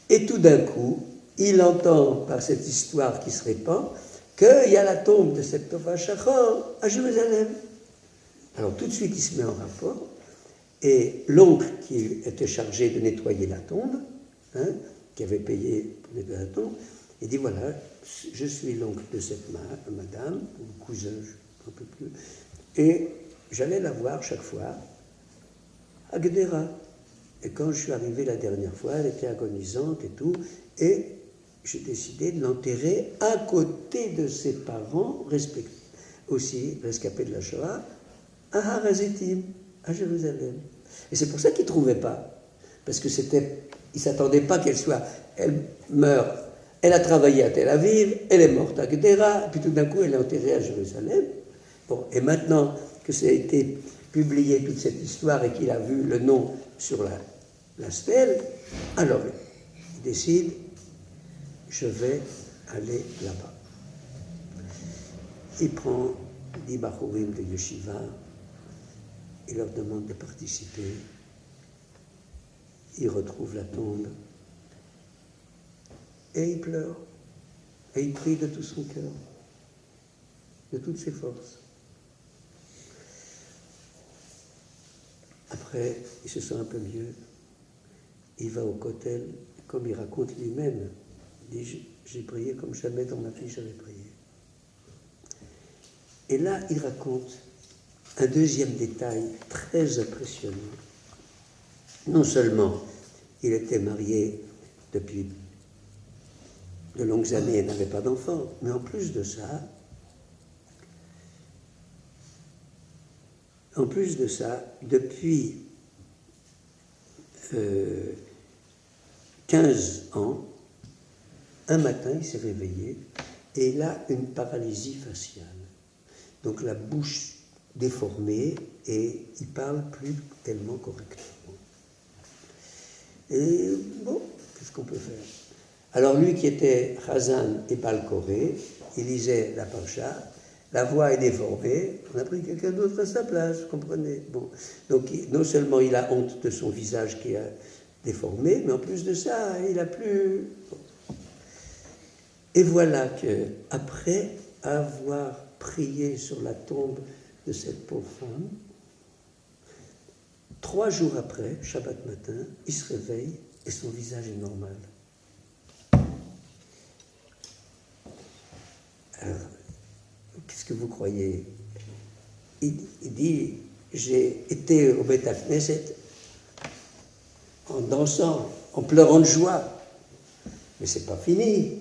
Et tout d'un coup, il entend par cette histoire qui se répand qu'il y a la tombe de cette Tova Shachor à Jérusalem. Alors tout de suite, il se met en rapport, et l'oncle qui était chargé de nettoyer la tombe, qui avait payé pour nettoyer la tombe, il dit voilà, je suis l'oncle de cette madame, ou cousin, je ne peux plus, et j'allais la voir chaque fois à Gdera. Et quand je suis arrivé la dernière fois, elle était agonisante et tout, et j'ai décidé de l'enterrer à côté de ses parents, aussi rescapés de la Shoah, à Har HaZeitim, à Jérusalem. Et c'est pour ça qu'il ne trouvait pas, parce que il ne s'attendait pas elle meurt, elle a travaillé à Tel Aviv, elle est morte à Gdera, puis tout d'un coup elle est enterrée à Jérusalem. Bon, et maintenant que ça a été publié, toute cette histoire, et qu'il a vu le nom sur la stèle, alors il décide, je vais aller là-bas. Il prend 10 Bachurim de Yeshiva, il leur demande de participer, il retrouve la tombe, et il pleure, et il prie de tout son cœur, de toutes ses forces. Après, il se sent un peu mieux, il va au Kotel, comme il raconte lui-même, il dit, j'ai prié comme jamais dans ma vie j'avais prié. Et là, il raconte un deuxième détail très impressionnant. Non seulement il était marié depuis de longues années et n'avait pas d'enfant, mais en plus de ça, depuis 15 ans, un matin, il s'est réveillé et il a une paralysie faciale. Donc la bouche déformée et il ne parle plus tellement correctement. Et bon, qu'est-ce qu'on peut faire? Alors lui qui était Chazan et Balkoré, il lisait la Parcha, la voix est déformée, on a pris quelqu'un d'autre à sa place, vous comprenez? Bon. Donc non seulement il a honte de son visage qui est déformé, mais en plus de ça, il n'a plus... Bon. Et voilà qu'après avoir prié sur la tombe de cette pauvre femme, 3 jours après, Shabbat matin, il se réveille et son visage est normal. Alors, qu'est-ce que vous croyez? Il dit, j'ai été au Beit HaKnesset en dansant, en pleurant de joie. Mais c'est pas fini.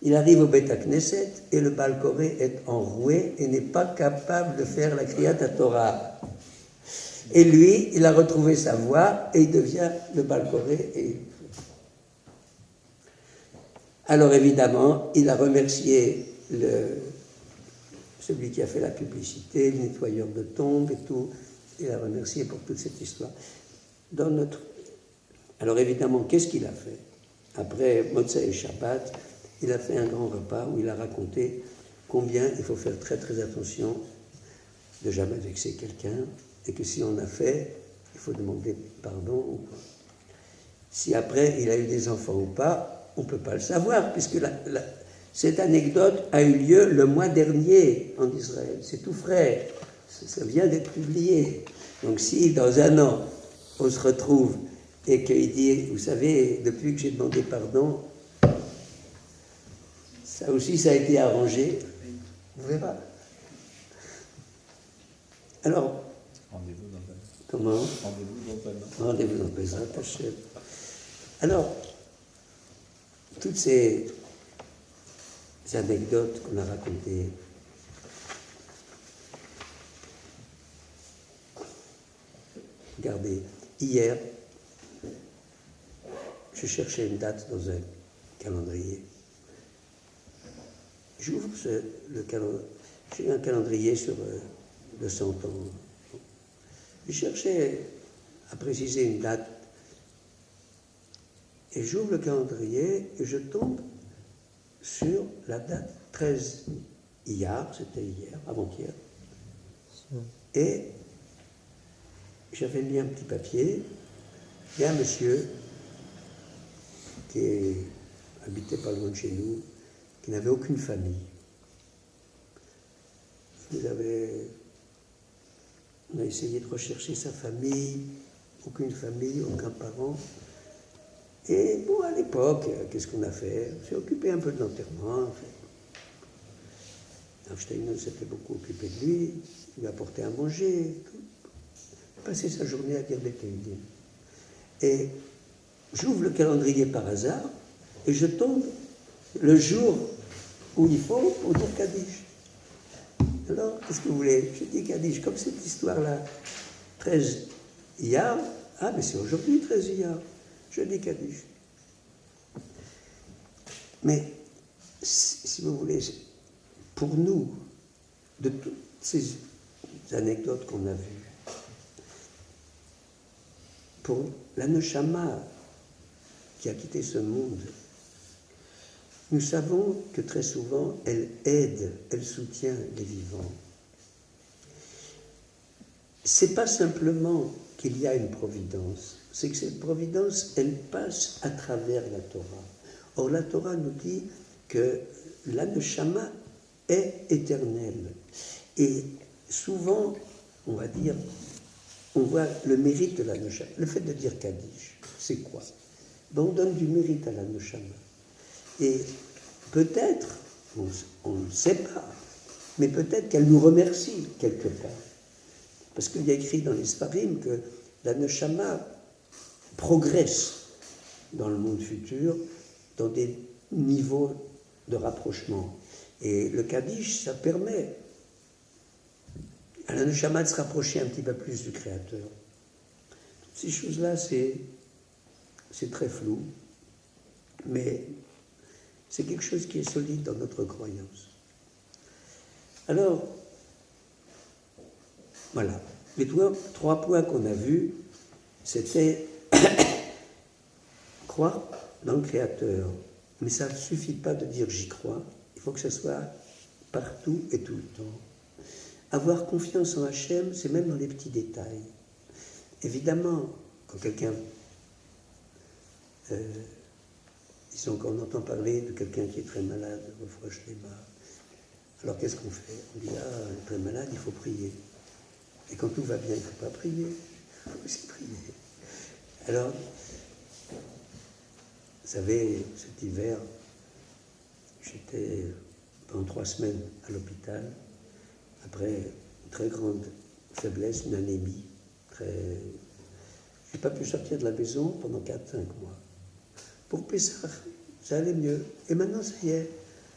Il arrive au Beit HaKnesset et le Baal Koré est enroué et n'est pas capable de faire la Kriyat HaTorah. Et lui, il a retrouvé sa voix et il devient le Baal Koré. Alors évidemment, il a remercié celui qui a fait la publicité, le nettoyeur de tombes et tout. Il a remercié pour toute cette histoire. Alors évidemment, qu'est-ce qu'il a fait? Après Motzei et Shabbat, il a fait un grand repas où il a raconté combien il faut faire très très attention de jamais vexer quelqu'un et que si on a fait, il faut demander pardon ou pas. Si après il a eu des enfants ou pas, on ne peut pas le savoir puisque cette anecdote a eu lieu le mois dernier en Israël. C'est tout frais, ça vient d'être publié. Donc si dans un an on se retrouve et qu'il dit, vous savez, depuis que j'ai demandé pardon, ça aussi, ça a été arrangé. On verra. Alors, rendez-vous dans Pesa. Comment? Rendez-vous dans Pesa. Rendez-vous dans Pesa, Hachem. Alors, toutes ces anecdotes qu'on a racontées. Regardez, hier, je cherchais une date dans un calendrier. J'ouvre le calendrier. J'ai un calendrier sur le 100 ans. Je cherchais à préciser une date. Et j'ouvre le calendrier et je tombe sur la date 13 Iyar, c'était hier, avant-hier. Et j'avais mis un petit papier. Il y a un monsieur qui habitait pas loin de chez nous, qui n'avait aucune famille. On a essayé de rechercher sa famille, aucune famille, aucun parent. Et bon, à l'époque, qu'est-ce qu'on a fait? On s'est occupé un peu de l'enterrement. En fait. Einstein s'était beaucoup occupé de lui, il lui apportait à manger, tout. Passait sa journée à dire des Teilim. Et j'ouvre le calendrier par hasard et je tombe le jour où il faut pour dire Kaddish. Alors, qu'est-ce que vous voulez? Je dis Kaddish, comme cette histoire-là, 13 Iyar, ah, mais c'est aujourd'hui 13 Iyar, je dis Kaddish. Mais, si vous voulez, pour nous, de toutes ces anecdotes qu'on a vues, pour la Neshama qui a quitté ce monde, nous savons que très souvent, elle aide, elle soutient les vivants. C'est pas simplement qu'il y a une providence, c'est que cette providence, elle passe à travers la Torah. Or, la Torah nous dit que la Neshama est éternelle. Et souvent, on va dire, on voit le mérite de la Neshama. Le fait de dire Kaddish, c'est quoi? Ben, on donne du mérite à la Neshama. Et peut-être, on ne sait pas, mais peut-être qu'elle nous remercie quelque part. Parce qu'il y a écrit dans les Sfarim que la Neshama progresse dans le monde futur, dans des niveaux de rapprochement. Et le Kaddish, ça permet à la Neshama de se rapprocher un petit peu plus du Créateur. Toutes ces choses-là, c'est très flou, mais c'est quelque chose qui est solide dans notre croyance. Alors, voilà. Les trois points qu'on a vus, c'était croire dans le Créateur. Mais ça ne suffit pas de dire j'y crois. Il faut que ce soit partout et tout le temps. Avoir confiance en Hachem, c'est même dans les petits détails. Évidemment, quand quelqu'un... disons qu'on entend parler de quelqu'un qui est très malade, reproche les mains. Alors qu'est-ce qu'on fait? On dit, ah, il est très malade, il faut prier. Et quand tout va bien, il ne faut pas prier. Il faut aussi prier. Alors, vous savez, cet hiver, j'étais pendant 3 semaines à l'hôpital, après une très grande faiblesse, une anémie. Je n'ai pas pu sortir de la maison pendant 4-5 mois. Pour Pessah, ça allait mieux. Et maintenant, ça y est,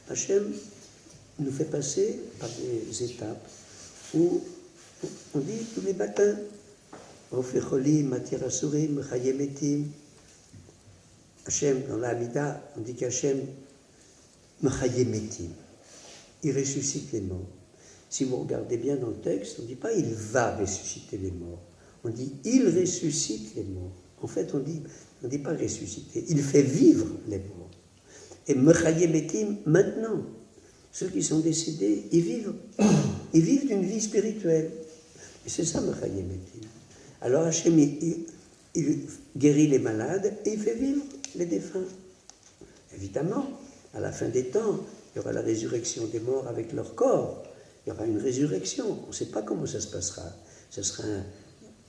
Hachem nous fait passer par des étapes où on dit tous les matins, Hachem, dans la Hamida, on dit qu'Hachem, il ressuscite les morts. Si vous regardez bien dans le texte, on ne dit pas il va ressusciter les morts. On dit il ressuscite les morts. En fait, on ne dit pas ressusciter, il fait vivre les morts. Et Mechayemetim, maintenant, ceux qui sont décédés, ils vivent d'une vie spirituelle. Et c'est ça Mechayemetim. Alors Hachem, il guérit les malades et il fait vivre les défunts. Évidemment, à la fin des temps, il y aura la résurrection des morts avec leur corps. Il y aura une résurrection. On ne sait pas comment ça se passera.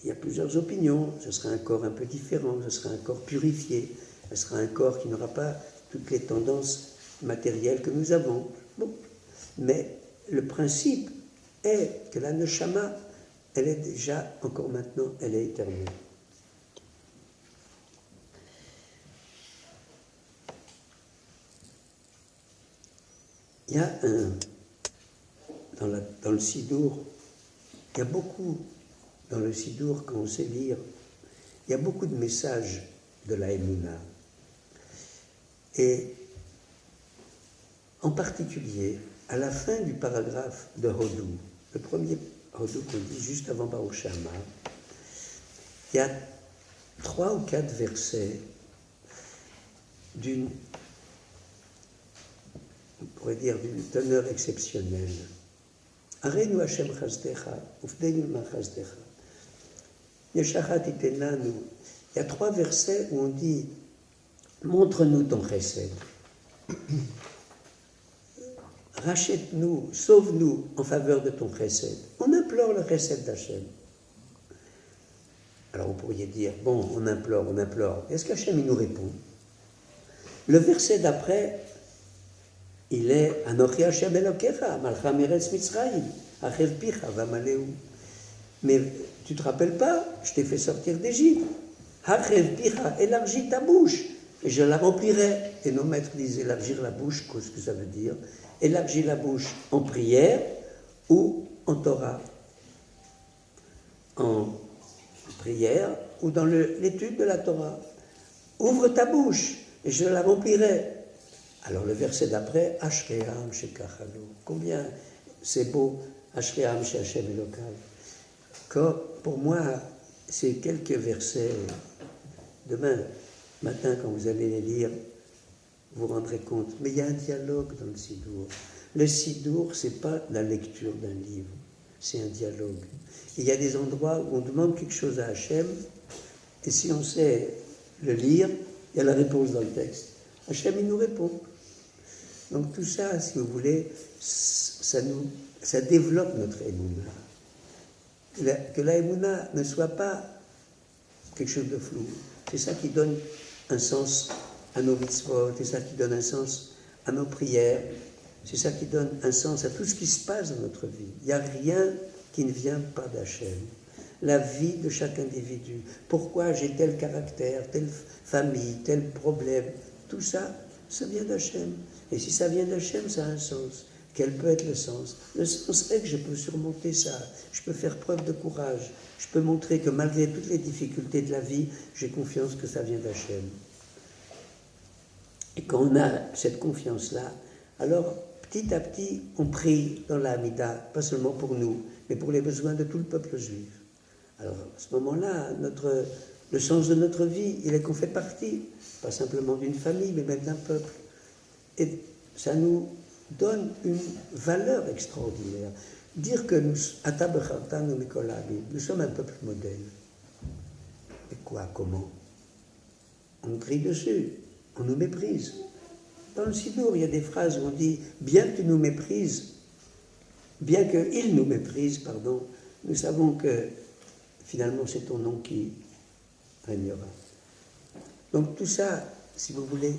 Il y a plusieurs opinions. Ce sera un corps un peu différent. Ce sera un corps purifié. Ce sera un corps qui n'aura pas toutes les tendances matérielles que nous avons. Bon. Mais le principe est que la Neshama, elle est déjà, encore maintenant, elle est éternelle. Il y a dans le Sidour, il y a beaucoup, dans le Sidour, quand on sait lire, il y a beaucoup de messages de la Emouna. Et en particulier, à la fin du paragraphe de Hodou, le premier Hodou qu'on dit juste avant Baruch Shama, il y a 3 ou 4 versets d'une, on pourrait dire, d'une teneur exceptionnelle. Arenu Hashem chasdecha, ufdenu ma chasdecha. Yeshachat itenanu. Il y a 3 versets où on dit montre-nous ton chesed. Rachète-nous, sauve-nous en faveur de ton chesed. On implore le chesed d'Hachem. Alors vous pourriez dire, bon, on implore. Est-ce qu'Hachem il nous répond? Le verset d'après, il est Anochi Hashem Elokecha, Malcha Meretz Mitzrayim, Achev Picha Vamaleu. Mais tu te rappelles pas, je t'ai fait sortir d'Égypte. Achev Picha, élargis ta bouche, et je la remplirai. Et nos maîtres disent élargir la bouche, qu'est-ce que ça veut dire? Élargis la bouche en prière ou en Torah. En prière ou dans l'étude de la Torah. Ouvre ta bouche et je la remplirai. Alors le verset d'après, Ashream Shekachalo. Combien c'est beau, Ashream Shechem Elokav. Pour moi, ces quelques versets, demain matin, quand vous allez les lire, vous vous rendrez compte. Mais il y a un dialogue dans le Sidour. Le Sidour, ce n'est pas la lecture d'un livre, c'est un dialogue. Il y a des endroits où on demande quelque chose à Hachem, et si on sait le lire, il y a la réponse dans le texte. Hachem, il nous répond. Donc tout ça, si vous voulez, ça développe notre Emouna. Que la Emouna ne soit pas quelque chose de flou. C'est ça qui donne un sens à nos mitzvot, c'est ça qui donne un sens à nos prières, c'est ça qui donne un sens à tout ce qui se passe dans notre vie. Il n'y a rien qui ne vient pas d'Hachem. La vie de chaque individu. Pourquoi j'ai tel caractère, telle famille, tel problème, tout ça, ça vient d'Hachem. Et si ça vient d'Hachem, ça a un sens. Quel peut être le sens? Le sens est que je peux surmonter ça, je peux faire preuve de courage, je peux montrer que malgré toutes les difficultés de la vie, j'ai confiance que ça vient d'Hachem. Et quand on a cette confiance-là, alors petit à petit, on prie dans la Hamida, pas seulement pour nous, mais pour les besoins de tout le peuple juif. Alors à ce moment-là, le sens de notre vie, il est qu'on fait partie, pas simplement d'une famille, mais même d'un peuple. Et ça nous donne une valeur extraordinaire. Dire que nous sommes un peuple modèle. Et quoi, comment? On crie dessus, on nous méprise. Dans le Sidour, il y a des phrases où on dit « bien que tu nous méprises, bien qu'il nous méprise, pardon, nous savons que finalement c'est ton nom qui régnera. » Donc tout ça, si vous voulez,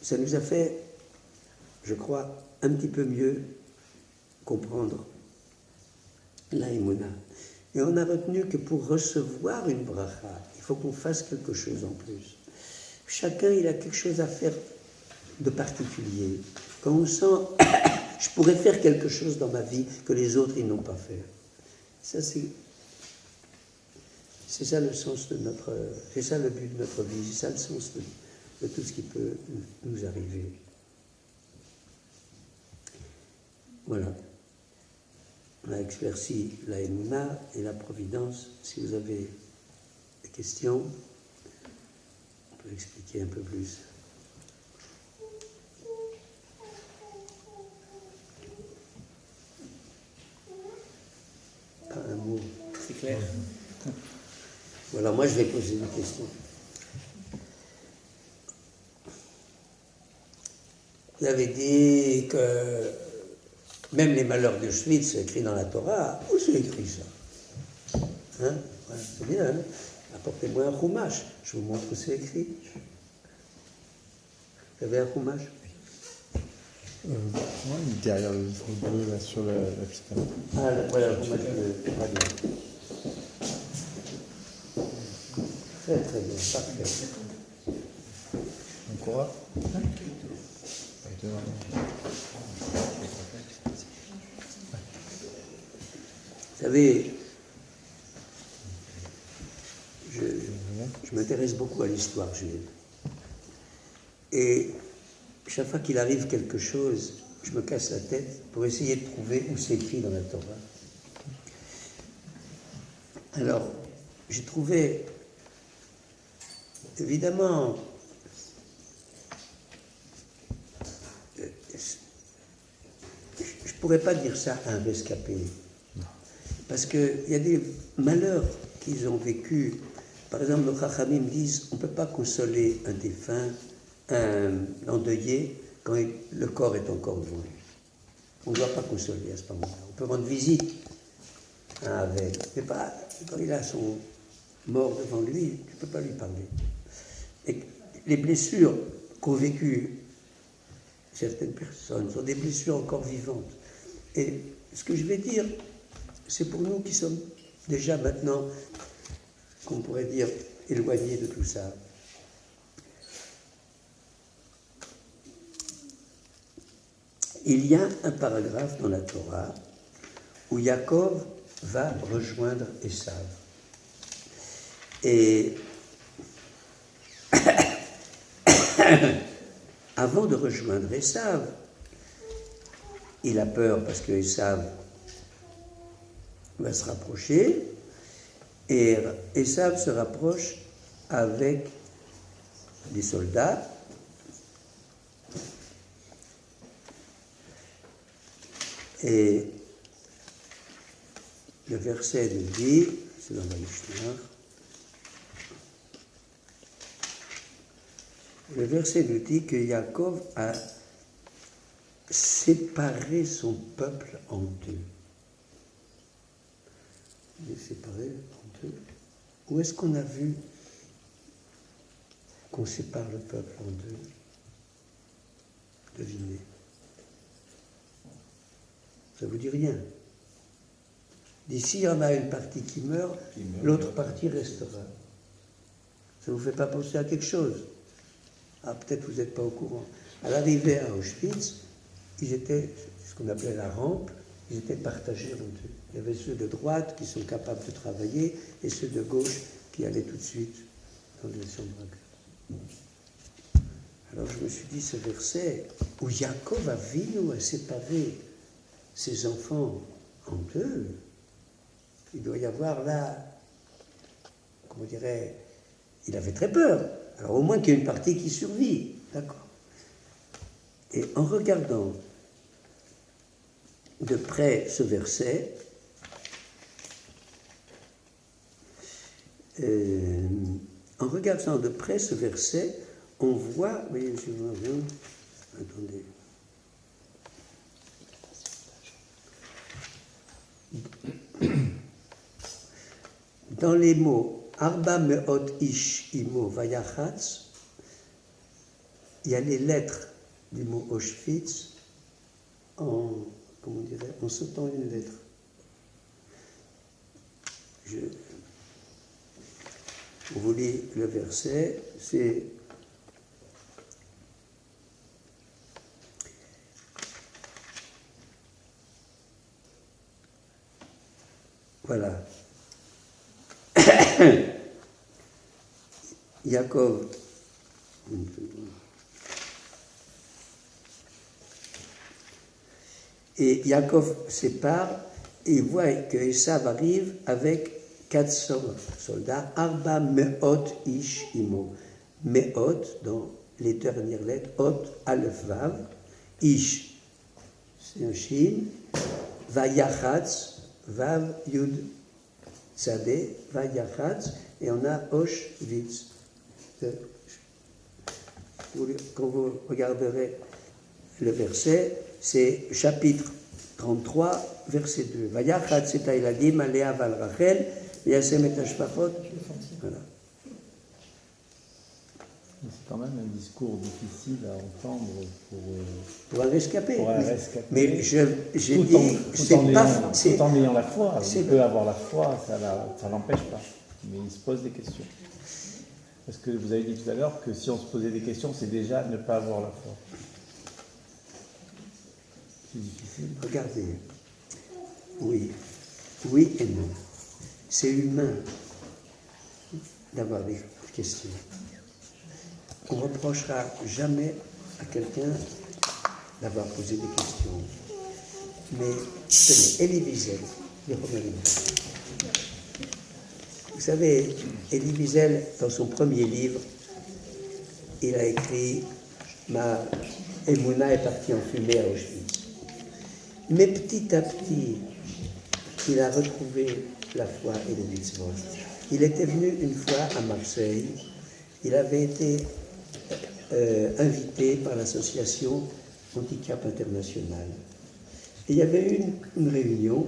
ça nous a fait, je crois, un petit peu mieux comprendre la Emouna. Et on a retenu que pour recevoir une bracha, il faut qu'on fasse quelque chose en plus. Chacun, il a quelque chose à faire de particulier. Quand on sent, je pourrais faire quelque chose dans ma vie que les autres, ils n'ont pas fait. Ça, c'est ça le sens de c'est ça le but de notre vie, c'est ça le sens de tout ce qui peut nous arriver. Voilà. On a éclairci la Emouna et la providence. Si vous avez des questions, on peut expliquer un peu plus. Pas un mot. C'est clair. Voilà, moi je vais poser une question. Vous avez dit que même les malheurs de Schwitz, c'est écrit dans la Torah. Où c'est écrit ça? Hein? Ouais, c'est bien, hein? Apportez-moi un chumash. Je vous montre où c'est écrit. Vous avez un chumash? Oui, derrière le livre bleu, là, sur la piste. Ah, voilà, le chumash de Radio. Très, très bien, parfait. Encore? Vous savez, je m'intéresse beaucoup à l'histoire juive. Et chaque fois qu'il arrive quelque chose, je me casse la tête pour essayer de trouver où c'est écrit dans la Torah. Alors, j'ai trouvé, évidemment, je ne pourrais pas dire ça à un rescapé, parce qu'il y a des malheurs qu'ils ont vécus. Par exemple, nos Chachamim disent on ne peut pas consoler un défunt, un endeuillé, quand le corps est encore devant lui. On ne doit pas consoler à ce moment-là. On peut rendre visite avec, mais pas quand il a son mort devant lui, tu ne peux pas lui parler. Et les blessures qu'ont vécues certaines personnes sont des blessures encore vivantes. Et ce que je vais dire, c'est pour nous qui sommes déjà maintenant, qu'on pourrait dire, éloignés de tout ça. Il y a un paragraphe dans la Torah où Yaakov va rejoindre Esav. Et avant de rejoindre Esav, il a peur parce que Esav va se rapprocher, et Esav se rapproche avec des soldats. Et le verset nous dit, c'est dans la Mishnah, le verset nous dit que Yaakov a séparé son peuple en deux. Il est séparé en deux. Où est-ce qu'on a vu qu'on sépare le peuple en deux? Devinez. Ça ne vous dit rien. D'ici, il y en a une partie qui meurt, l'autre partie restera. Ça ne vous fait pas penser à quelque chose? Ah, peut-être vous n'êtes pas au courant. À l'arrivée à Auschwitz, ils étaient, ce qu'on appelait la rampe, ils étaient partagés en deux. Il y avait ceux de droite qui sont capables de travailler et ceux de gauche qui allaient tout de suite dans les chambres à gaz. Alors je me suis dit, ce verset où Yaakov Avinu a séparé ses enfants en deux, il doit y avoir là, comment on dirait, il avait très peur. Alors au moins qu'il y ait une partie qui survit, d'accord. Et en regardant de près ce verset, en regardant de près ce verset, on voit, vous voyez, je vois bien, attendez. Dans les mots Arba meot ish imo vayachatz, il y a les lettres du mot Auschwitz en, comment on dirait, en sautant une lettre. On vous lit le verset, c'est voilà. Yaakov, et Yaakov sépare et il voit que Esav arrive avec 400 soldats, Arba meot ish imo. Meot, dans les dernières lettres, ot, aleph, vav, ish, c'est un shin, vayachatz, vav, yud, tzadé, vayachatz, et on a Auschwitz. Quand vous regarderez le verset, c'est chapitre 33, verset 2. Vayachatz et Haïladim, Aléa val Rachel, Yasem et Ashpachot. Voilà. C'est quand même un discours difficile à entendre pour un rescapé. Pour un rescapé. Mais j'ai dit, tout en ayant la foi. Il peut avoir la foi, ça l'empêche pas. Mais il se pose des questions. Parce que vous avez dit tout à l'heure que si on se posait des questions, c'est déjà ne pas avoir la foi. C'est difficile. Regardez. Oui. Oui et non. C'est humain d'avoir des questions. On ne reprochera jamais à quelqu'un d'avoir posé des questions. Mais tenez, Elie Wiesel, les Romains. Vous savez, Elie Wiesel, dans son premier livre, il a écrit « Ma Emouna est partie en fumée à Auschwitz ». Mais petit à petit, il a retrouvé la foi et les mitzvot. Il était venu une fois à Marseille. Il avait été invité par l'association Handicap International. Et il y avait eu une réunion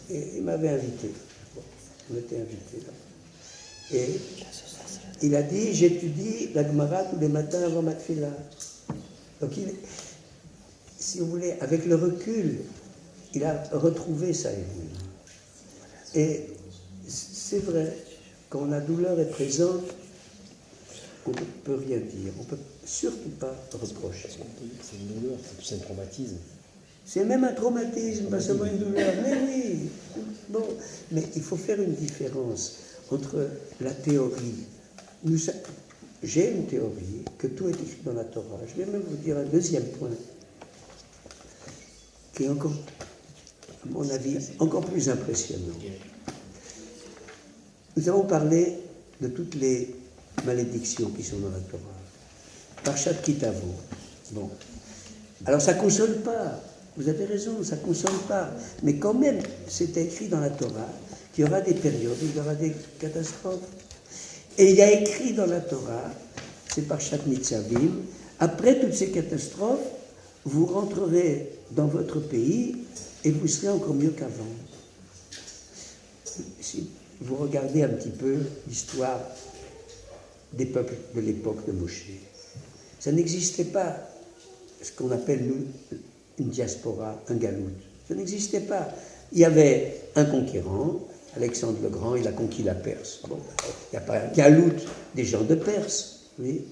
et il m'avait invité. Bon, on était invités là. Et il a dit, j'étudie la Gemara tous les matins avant ma tefila. Donc si vous voulez, avec le recul, il a retrouvé sa émouna. Et c'est vrai, quand la douleur est présente, on ne peut rien dire, on ne peut surtout pas reprocher. C'est une douleur, c'est un traumatisme. C'est même un traumatisme, pas seulement une douleur. Mais oui, bon, mais il faut faire une différence entre la théorie. J'ai une théorie que tout est écrit dans la Torah. Je vais même vous dire un deuxième point, qui est encore, à mon avis, encore plus impressionnant. Nous avons parlé de toutes les malédictions qui sont dans la Torah. Parchat Kitavo. Bon. Alors ça ne console pas. Vous avez raison, ça ne console pas. Mais quand même, c'est écrit dans la Torah qu'il y aura des périodes où il y aura des catastrophes. Et il y a écrit dans la Torah, c'est Parchat Nitzavim, après toutes ces catastrophes, vous rentrerez dans votre pays et vous serez encore mieux qu'avant. Si vous regardez un petit peu l'histoire des peuples de l'époque de Moshe, ça n'existait pas ce qu'on appelle, nous, une diaspora, un galout. Ça n'existait pas. Il y avait un conquérant, Alexandre le Grand, il a conquis la Perse. Bon, il n'y a pas un galout des gens de Perse, oui.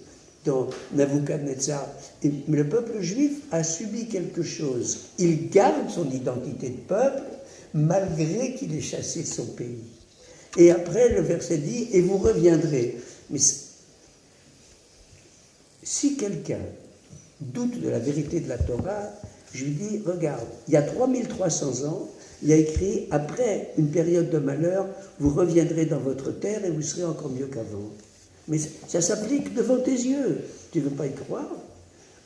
Donc, Nabuchodonosor, mais le peuple juif a subi quelque chose. Il garde son identité de peuple malgré qu'il est chassé de son pays. Et après, le verset dit, et vous reviendrez. Mais si quelqu'un doute de la vérité de la Torah, je lui dis, regarde, il y a 3300 ans, il y a écrit, après une période de malheur, vous reviendrez dans votre terre et vous serez encore mieux qu'avant. Mais ça s'applique devant tes yeux. Tu ne veux pas y croire?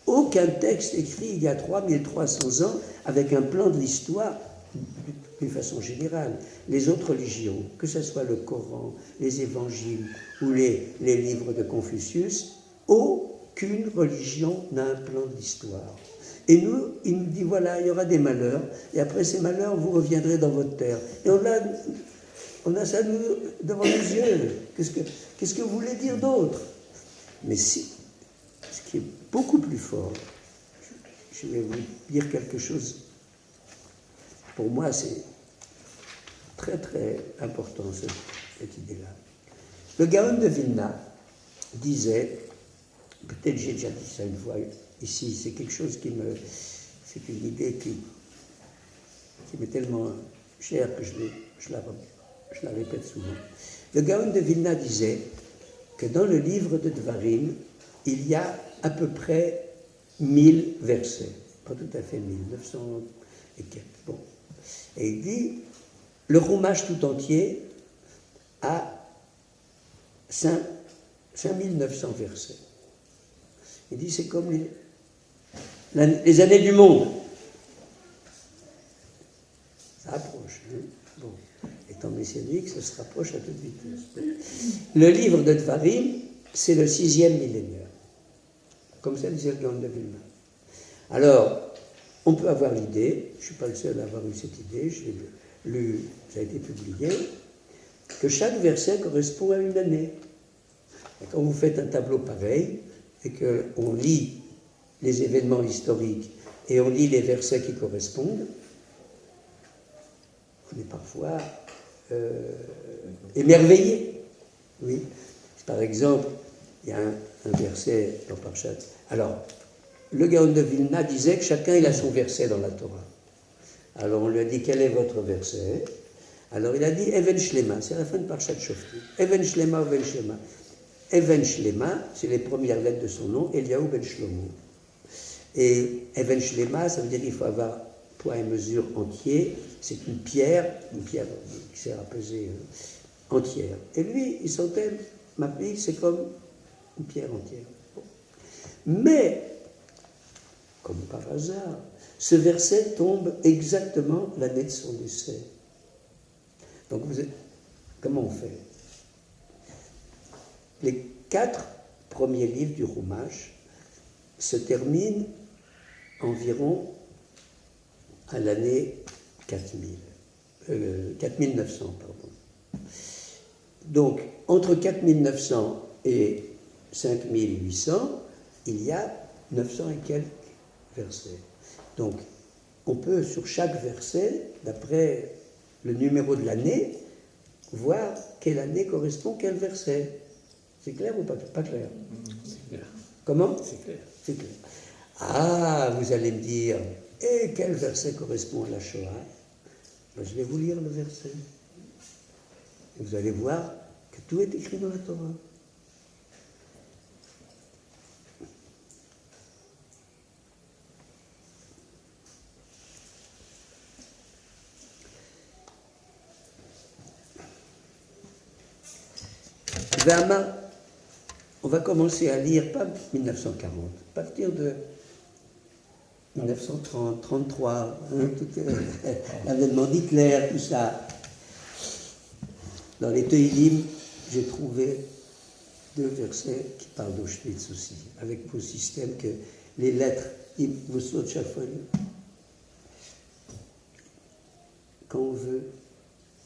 Aucun texte écrit il y a 3300 ans avec un plan de l'histoire, d'une façon générale. Les autres religions, que ce soit le Coran, les évangiles ou les livres de Confucius, aucune religion n'a un plan de l'histoire. Et nous, il nous dit, voilà, il y aura des malheurs, et après ces malheurs, vous reviendrez dans votre terre. Et on a ça devant les yeux. Qu'est-ce que vous voulez dire d'autre? Mais si, ce qui est beaucoup plus fort, je vais vous dire quelque chose, pour moi c'est très très important cette idée-là. Le Gaon de Vilna disait, peut-être j'ai déjà dit ça une fois ici, c'est quelque chose c'est une idée qui m'est tellement chère que je la répète souvent. Le Gaon de Vilna disait que dans le livre de Dvarim, il y a à peu près 1000 versets. Pas tout à fait 1000, 900 et quelques. Bon. Et il dit, le Chumash tout entier a 5900 versets. Il dit, c'est comme les années du monde. Ça approche. Hein? Bon. Étant messianique, ça se rapproche à toute vitesse. Le livre de Dvarim, c'est le 6e millénaire. Comme ça disait le Gaon de Vilna. Alors, on peut avoir l'idée, je ne suis pas le seul à avoir eu cette idée, je l'ai lu, ça a été publié, que chaque verset correspond à une année. Et quand vous faites un tableau pareil, et qu'on lit les événements historiques, et on lit les versets qui correspondent, on est parfois émerveillé. Oui. Par exemple, il y a un verset dans Parchat. Alors, le Gaon de Vilna disait que chacun il a son verset dans la Torah. Alors on lui a dit, quel est votre verset? Alors il a dit, Even Shlema, c'est à la fin de Parshat Shoftim. Even Shlema, Even Shlema. Even Shlema, c'est les premières lettres de son nom, Eliaou ben Shlomo. Et Even Shlema, ça veut dire qu'il faut avoir poids et mesure entier. C'est une pierre qui sert à peser entière. Et lui, il sentait, ma fille, c'est comme une pierre entière. Bon. Mais, comme par hasard, ce verset tombe exactement l'année de son décès. Donc, comment on fait? Les 4 premiers livres du Chumash se terminent environ à l'année 4900, pardon. Donc, entre 4900 et 5800, il y a 900 et quelques versets. Donc, on peut, sur chaque verset, d'après le numéro de l'année, voir quelle année correspond quel verset. C'est clair ou pas clair? C'est clair. Comment? C'est clair. C'est clair. Ah, vous allez me dire, et quel verset correspond à la Shoah? Ben, je vais vous lire le verset. Et vous allez voir que tout est écrit dans la Torah. On va commencer à lire, pas 1940, à partir de 1930, 33, l'avènement d'Hitler, tout ça. Dans les Teilim, j'ai trouvé 2 versets qui parlent d'Auschwitz aussi, avec vos systèmes que les lettres, vous sautent chaque fois. Quand on veut,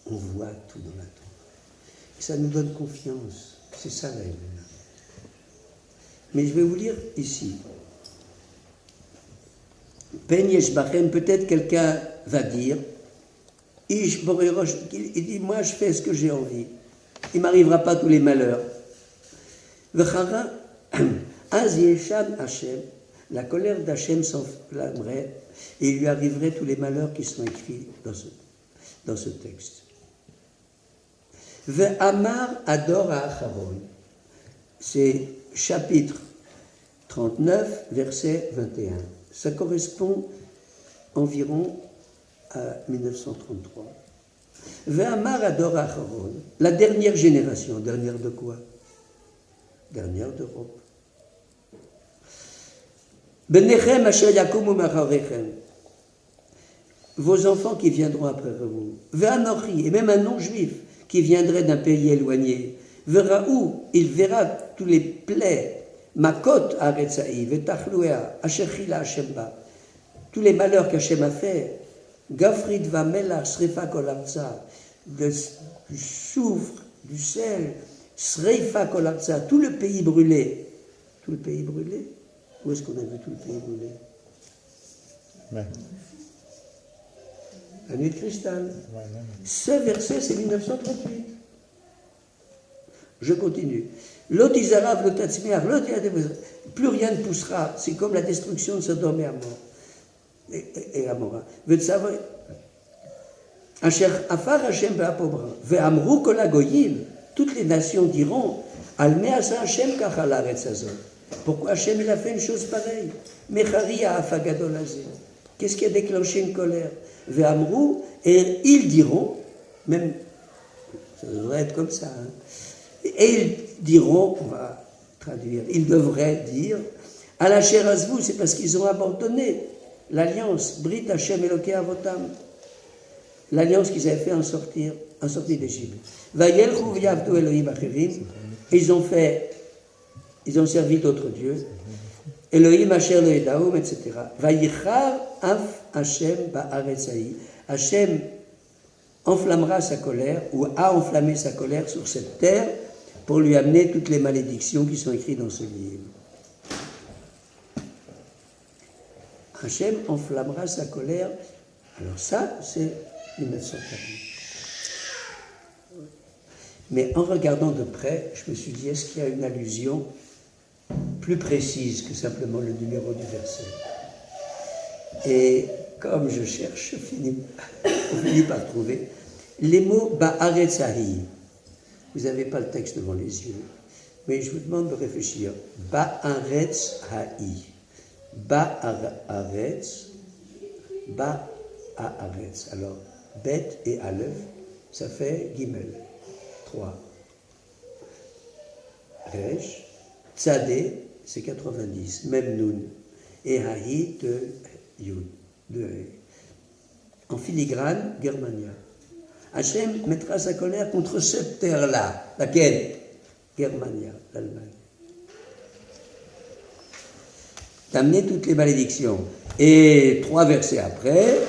on voit tout dans la Torah. Et ça nous donne confiance. C'est ça la Emunah. Mais je vais vous lire ici. Pen yesh bachem, peut-être quelqu'un va dire, Ish borerosh, il dit, moi je fais ce que j'ai envie. Il ne m'arrivera pas tous les malheurs. V'chara, az yesham Hashem, la colère d'Hachem s'enflammerait et il lui arriverait tous les malheurs qui sont écrits dans ce texte. Ve'amar ador ha'acharon, c'est chapitre 39, verset 21. Ça correspond environ à 1933. Ve'amar ador ha'acharon, la dernière génération. Dernière de quoi? Dernière d'Europe. Benechem asher yakumu macharechem, vos enfants qui viendront après vous. Ve'anochi, et même un non-juif qui viendrait d'un pays éloigné. Verraou, il verra tous les plaies, makot aretzaï, vetachlouea, asher chila Hashem ba, tous les malheurs qu'Hachem a fait. Gafrid va mela srefa kol arza, du soufre, du sel, srefa kol arza, tout le pays brûlé. Tout le pays brûlé? Où est-ce qu'on a vu tout le pays brûlé? Ouais. La nuit de cristal. Ouais. Ce verset, c'est 1938. Je continue. L'otizarav, l'otatzmiar, plus rien ne poussera. C'est comme la destruction de Sodome et Amora. Asher afar Hashem be'apobra, ve'amru kol hagoyim, toutes les nations diront, al me'asa Hashem kach haaretz hazot. Pourquoi Hashem il a fait une chose pareille? Mecharia afagadol hazeh. Qu'est-ce qui a déclenché une colère? Ve'amru, et ils diront, même, ça devrait être comme ça, hein, et ils diront, on va traduire, ils devraient dire, à la chair azvou, c'est parce qu'ils ont abandonné l'alliance, Brit Hashem Elokei Avotam, l'alliance qu'ils avaient fait en sortie d'Égypte. Vayelchu v'yavdu Elohim acherim, ils ont servi d'autres dieux, Elohim asher lo yedaum, etc. Vayichar af Hashem ba'aretzaï, Hashem enflammera sa colère, ou a enflammé sa colère sur cette terre, pour lui amener toutes les malédictions qui sont écrites dans ce livre. Hashem enflammera sa colère. Alors ça, c'est 1940. Mais en regardant de près, je me suis dit, est-ce qu'il y a une allusion plus précise que simplement le numéro du verset? Et comme je cherche, je finis par trouver les mots Ba'aretz Ha'i. Vous n'avez pas le texte devant les yeux, mais je vous demande de réfléchir. Ba'aretz Ha'i. Ba'aretz. Ba'aretz. Alors, Bet et Aleph, ça fait Gimel. 3. Resh. Tzadé, c'est 90. Même Nun. Et Ha'i de Yud. De He. En filigrane, Germania. Hachem mettra sa colère contre cette terre-là. Laquelle? Germania, l'Allemagne. D'amener toutes les malédictions. Et 3 versets après,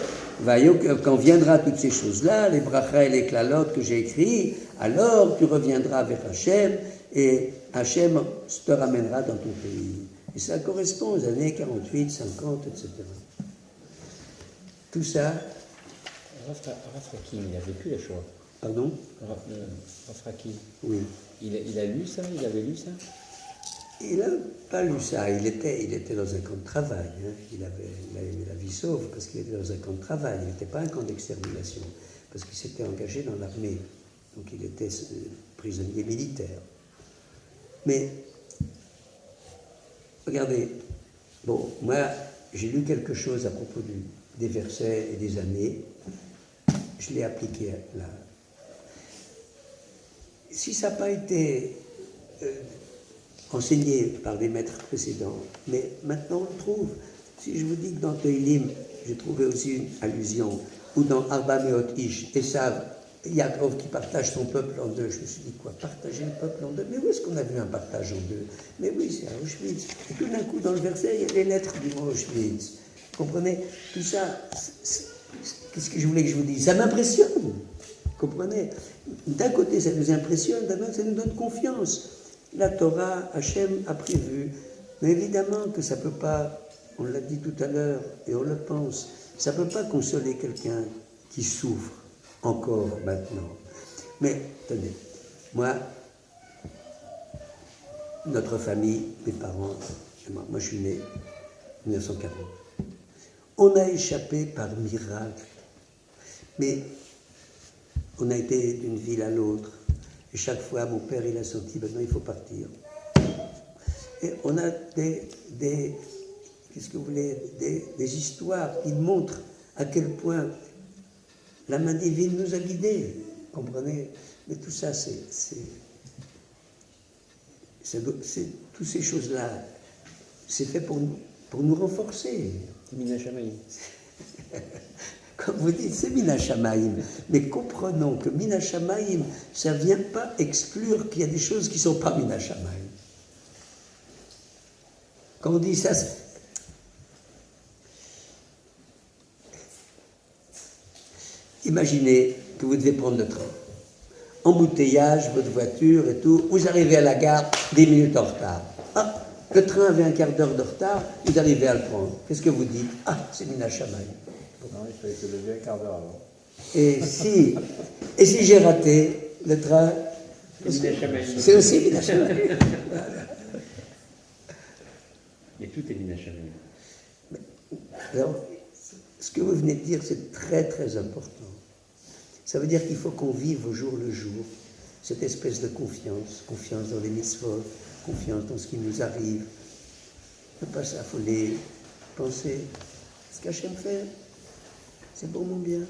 quand viendra toutes ces choses-là, les brachas et les klalotes que j'ai écrits, alors tu reviendras vers Hachem et Hachem te ramènera dans ton pays. Et ça correspond aux années 48, 50, etc. Tout ça. Rafrakim, il a vécu la Shoah. Pardon? Rafrakim. Oui. Il a lu ça? Il avait lu ça? Il n'a pas lu ça. Il était dans un camp de travail. Hein. Il avait la vie sauve parce qu'il était dans un camp de travail. Il n'était pas un camp d'extermination parce qu'il s'était engagé dans l'armée. Donc il était prisonnier militaire. Mais, regardez, bon, moi, j'ai lu quelque chose à propos des versets et des années. Je l'ai appliqué là. Si ça n'a pas été enseigné par des maîtres précédents, mais maintenant on le trouve. Si je vous dis que dans Teilim, j'ai trouvé aussi une allusion, ou dans Arba Meot Ish, Esav, Yaakov qui partage son peuple en deux, je me suis dit quoi, partager le peuple en deux? Mais où est-ce qu'on a vu un partage en deux? Mais oui, c'est à Auschwitz. Et tout d'un coup, dans le verset, il y a les lettres du mot Auschwitz. Vous comprenez? Tout ça, qu'est-ce que je voulais que je vous dise? Ça m'impressionne. Vous comprenez? D'un côté, ça nous impressionne, d'un autre, ça nous donne confiance. La Torah, Hachem a prévu, mais évidemment que ça ne peut pas, on l'a dit tout à l'heure, et on le pense, ça ne peut pas consoler quelqu'un qui souffre encore maintenant. Mais, tenez, moi, notre famille, mes parents, moi je suis né en 1940. On a échappé par miracle, mais on a été d'une ville à l'autre. Et chaque fois, mon père, il a senti, maintenant, il faut partir. Et on a qu'est-ce que vous voulez, des histoires qui montrent à quel point la main divine nous a guidés. Comprenez? Mais tout ça, toutes ces choses-là, c'est fait pour nous renforcer. C'est Mina Shamaïm. Comme vous dites, c'est Mina Shamaïm. Mais comprenons que Mina Shamaïm, ça ne vient pas exclure qu'il y a des choses qui ne sont pas Mina Shamaïm. Quand on dit ça, imaginez que vous devez prendre le train. Embouteillage, votre voiture et tout. Vous arrivez à la gare 10 minutes en retard. Ah, le train avait un quart d'heure de retard, vous arrivez à le prendre. Qu'est-ce que vous dites? Ah, c'est Mina Shamaïm. Non, il fallait se lever un quart d'heure avant. Et si j'ai raté le train, c'est aussi Mina Shamaïm. Voilà. Et tout est Mina Shamaïm. Alors, ce que vous venez de dire, c'est très très important. Ça veut dire qu'il faut qu'on vive au jour le jour cette espèce de confiance dans les mitzvot, confiance dans ce qui nous arrive, ne pas s'affoler, penser ce qu'Hachem fait, c'est pour mon bien.